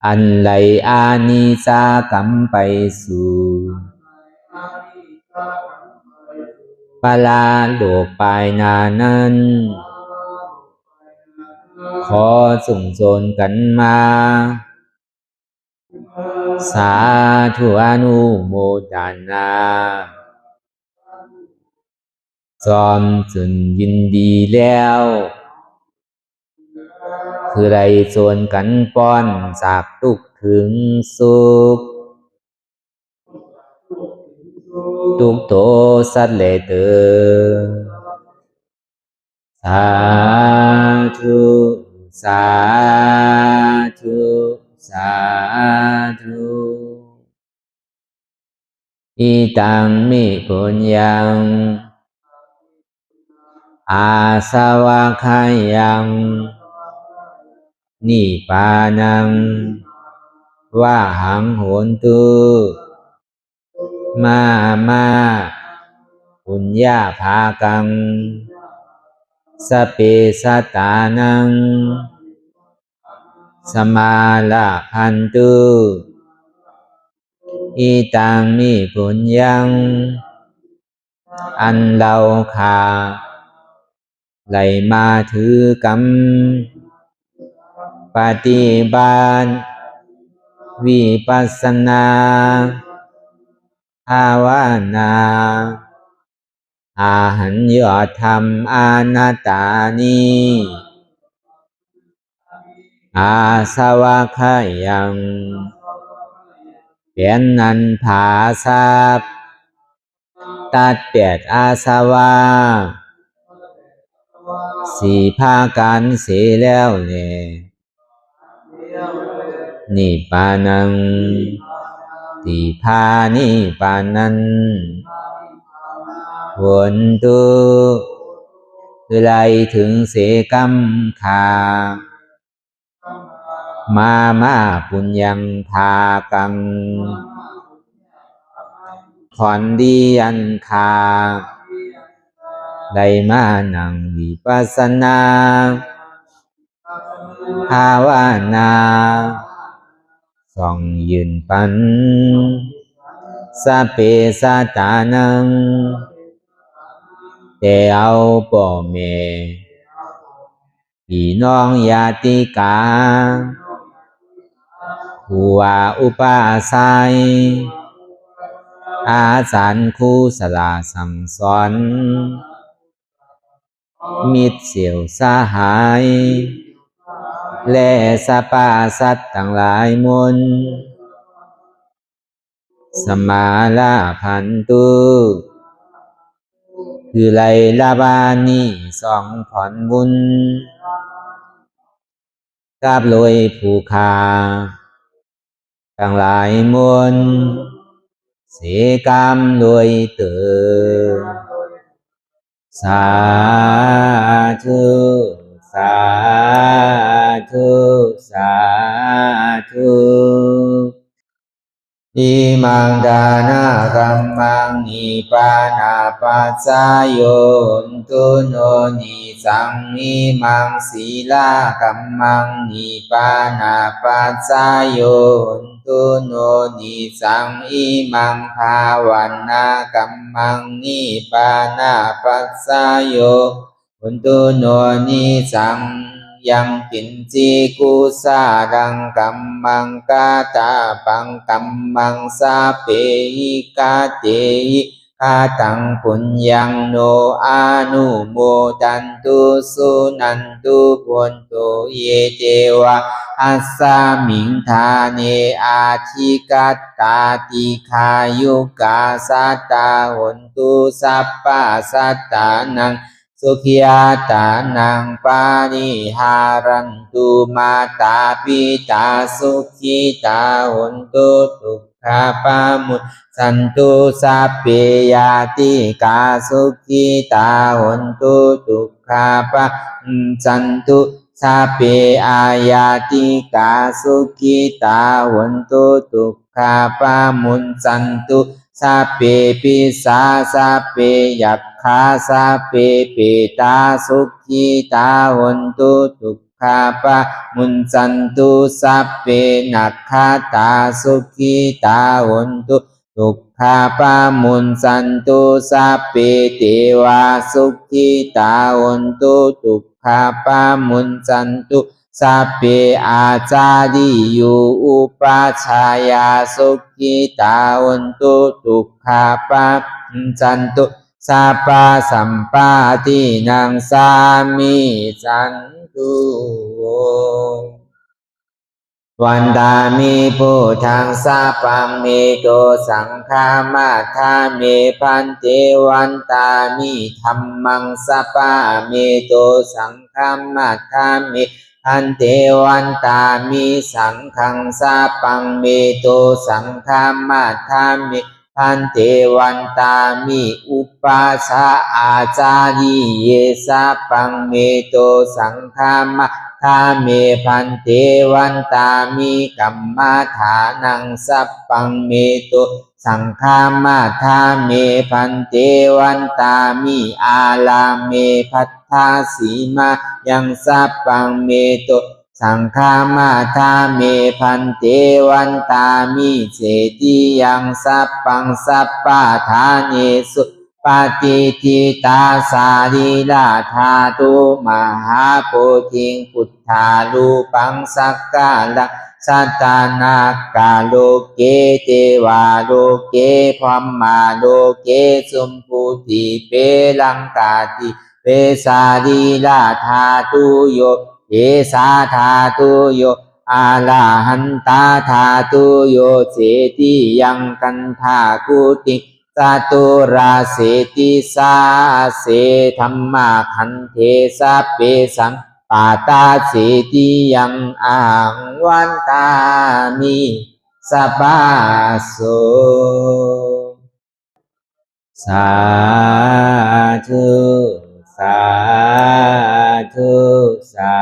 อันไหลอานิสากรรมไปสู่ปลาโลกปลายนานั้นขอส่งโจรกันมาสาธุอนุโมทนาจอมจุนยินดีแล้วคือไรโจรกันป้อนจากทุกข์ถึงสุขทุกโตสัตว์เลเตอสาธุสาธุสาธุอิตังมิปุญญังอาสวะคายังนิพพานังวะหังโหนตุมาปุญญาภากังสเปสัตตานังสมาลาพันตุอิตังมิปุญญังอันเราขาไหลมาถือกรรมปฏิบัติวิปัสสนาภาวนาอาหันยอดธรรมอานัตตานิอาสวะคายังเป็นนันผาทรัพย์ตัดเปียดอาสวะสี่ภาการเสียแล้วเนี่ยนิพพานังติพานิพพานันหนตุคือไรถึงเสกรรมขามาปุญญังภากังขอนดีอันคาได้มานังวิปัสสนาภาวนาส่องยืนปันสเปสัตตานังแต่เอาป่อแม่พี่น้องญาติกาผู้ว่าอุปาสัยอาจารย์ครูสลาสั่งสอนมิตรเสี่ยวสหายและสรรพสัตว์ทั้งหลายมวลสมาลาพันตุคือไลลาบานีสองผ่อนบุญกับลอยผู้คาทั้งหลายมวลเสกรรมลอยเติมสาธุสาธุสาธุอิมังดานากัมมังนิปานาปัสสายโยนตุโนนิสังอิมังศีลากัมมังนิปานาปัสสายโยนตุโนนิสังอิมังภาวันนากัมมังนิปานาปัสสายโยนตุโนนิสังยังกินจีกุสาดังกัมมังกาตาปังกัมมังสาเปหิกาเตหิ คาตังปุญญังโนอานุโมดันตุสุนันตุพุนตุเยเจวะอัสสามิงทาเนอาทิกัตตาติขายุกาสัตตาหุนตุสัพพะสัตตานังสุขิยาตานังปานิหารันตุมาตาปิตาสุขิตาหุนตุทุกขาปามุสันตุสัพเพยาติกาสุขิตาหุนตุทุกขาปาสันตุสัพเพอายาติกาสุขิตาหุนตุทุกขาปามุสันตุสัพเพปิสาสัพเพยัคฆาสัพเพเปตาสุขิตาหุนตุทุกขาปามุสันตุสัพเพนัคขตาสุขิตาหุนตุทุกขาปามุสันตุสัพเพเทวาสุขิตาหุนตุทุกขาปามุสันตุสัพเพอาจาริยุอุปัชฌายาสุขิตาหุนตุทุกขาปามุสันตุสัพพะสัมปาทินังสามิสันตุวันตามิพุทธังสัพพังเมโตสังฆามาทาเมพันเตวันตามิธัมมังสัพพะเมโตสังฆามาทาเมพันเตวันตามิสังฆังสัพพังเมโตสังฆามาทาเมพันเตวันตามิอุปัสสะอาจาริเยสัพพังเมโตสังฆามาทาเมพันเตวันตามิกัมมาฐานังสัพพังเมโตสังฆามาทาเมพันเตวันตามิอาลาเมพัทธาสีมายังสัพพังเมโตสังฆามาทาเมพันเตวันตามิเจติยังสัพพังสัพพะทาเนสุปฏิทิตาสาริลาธาตุมหาโพธิงพุทธาลูปังสักกาลังสัตตานากาโลเกเทวาโลเกพัมมาโลเกสุมพุติเปลังกาติเปสาริลาธาตุโยเอสาธาตุโยอาลาหันตาธาตุโยเสติยังกันธากุติสตุราเสติสาเสธัมมาคันเทสะเปสังปาตาเสติยังอังวันตามิสัพพะโสสาธุสาธุสา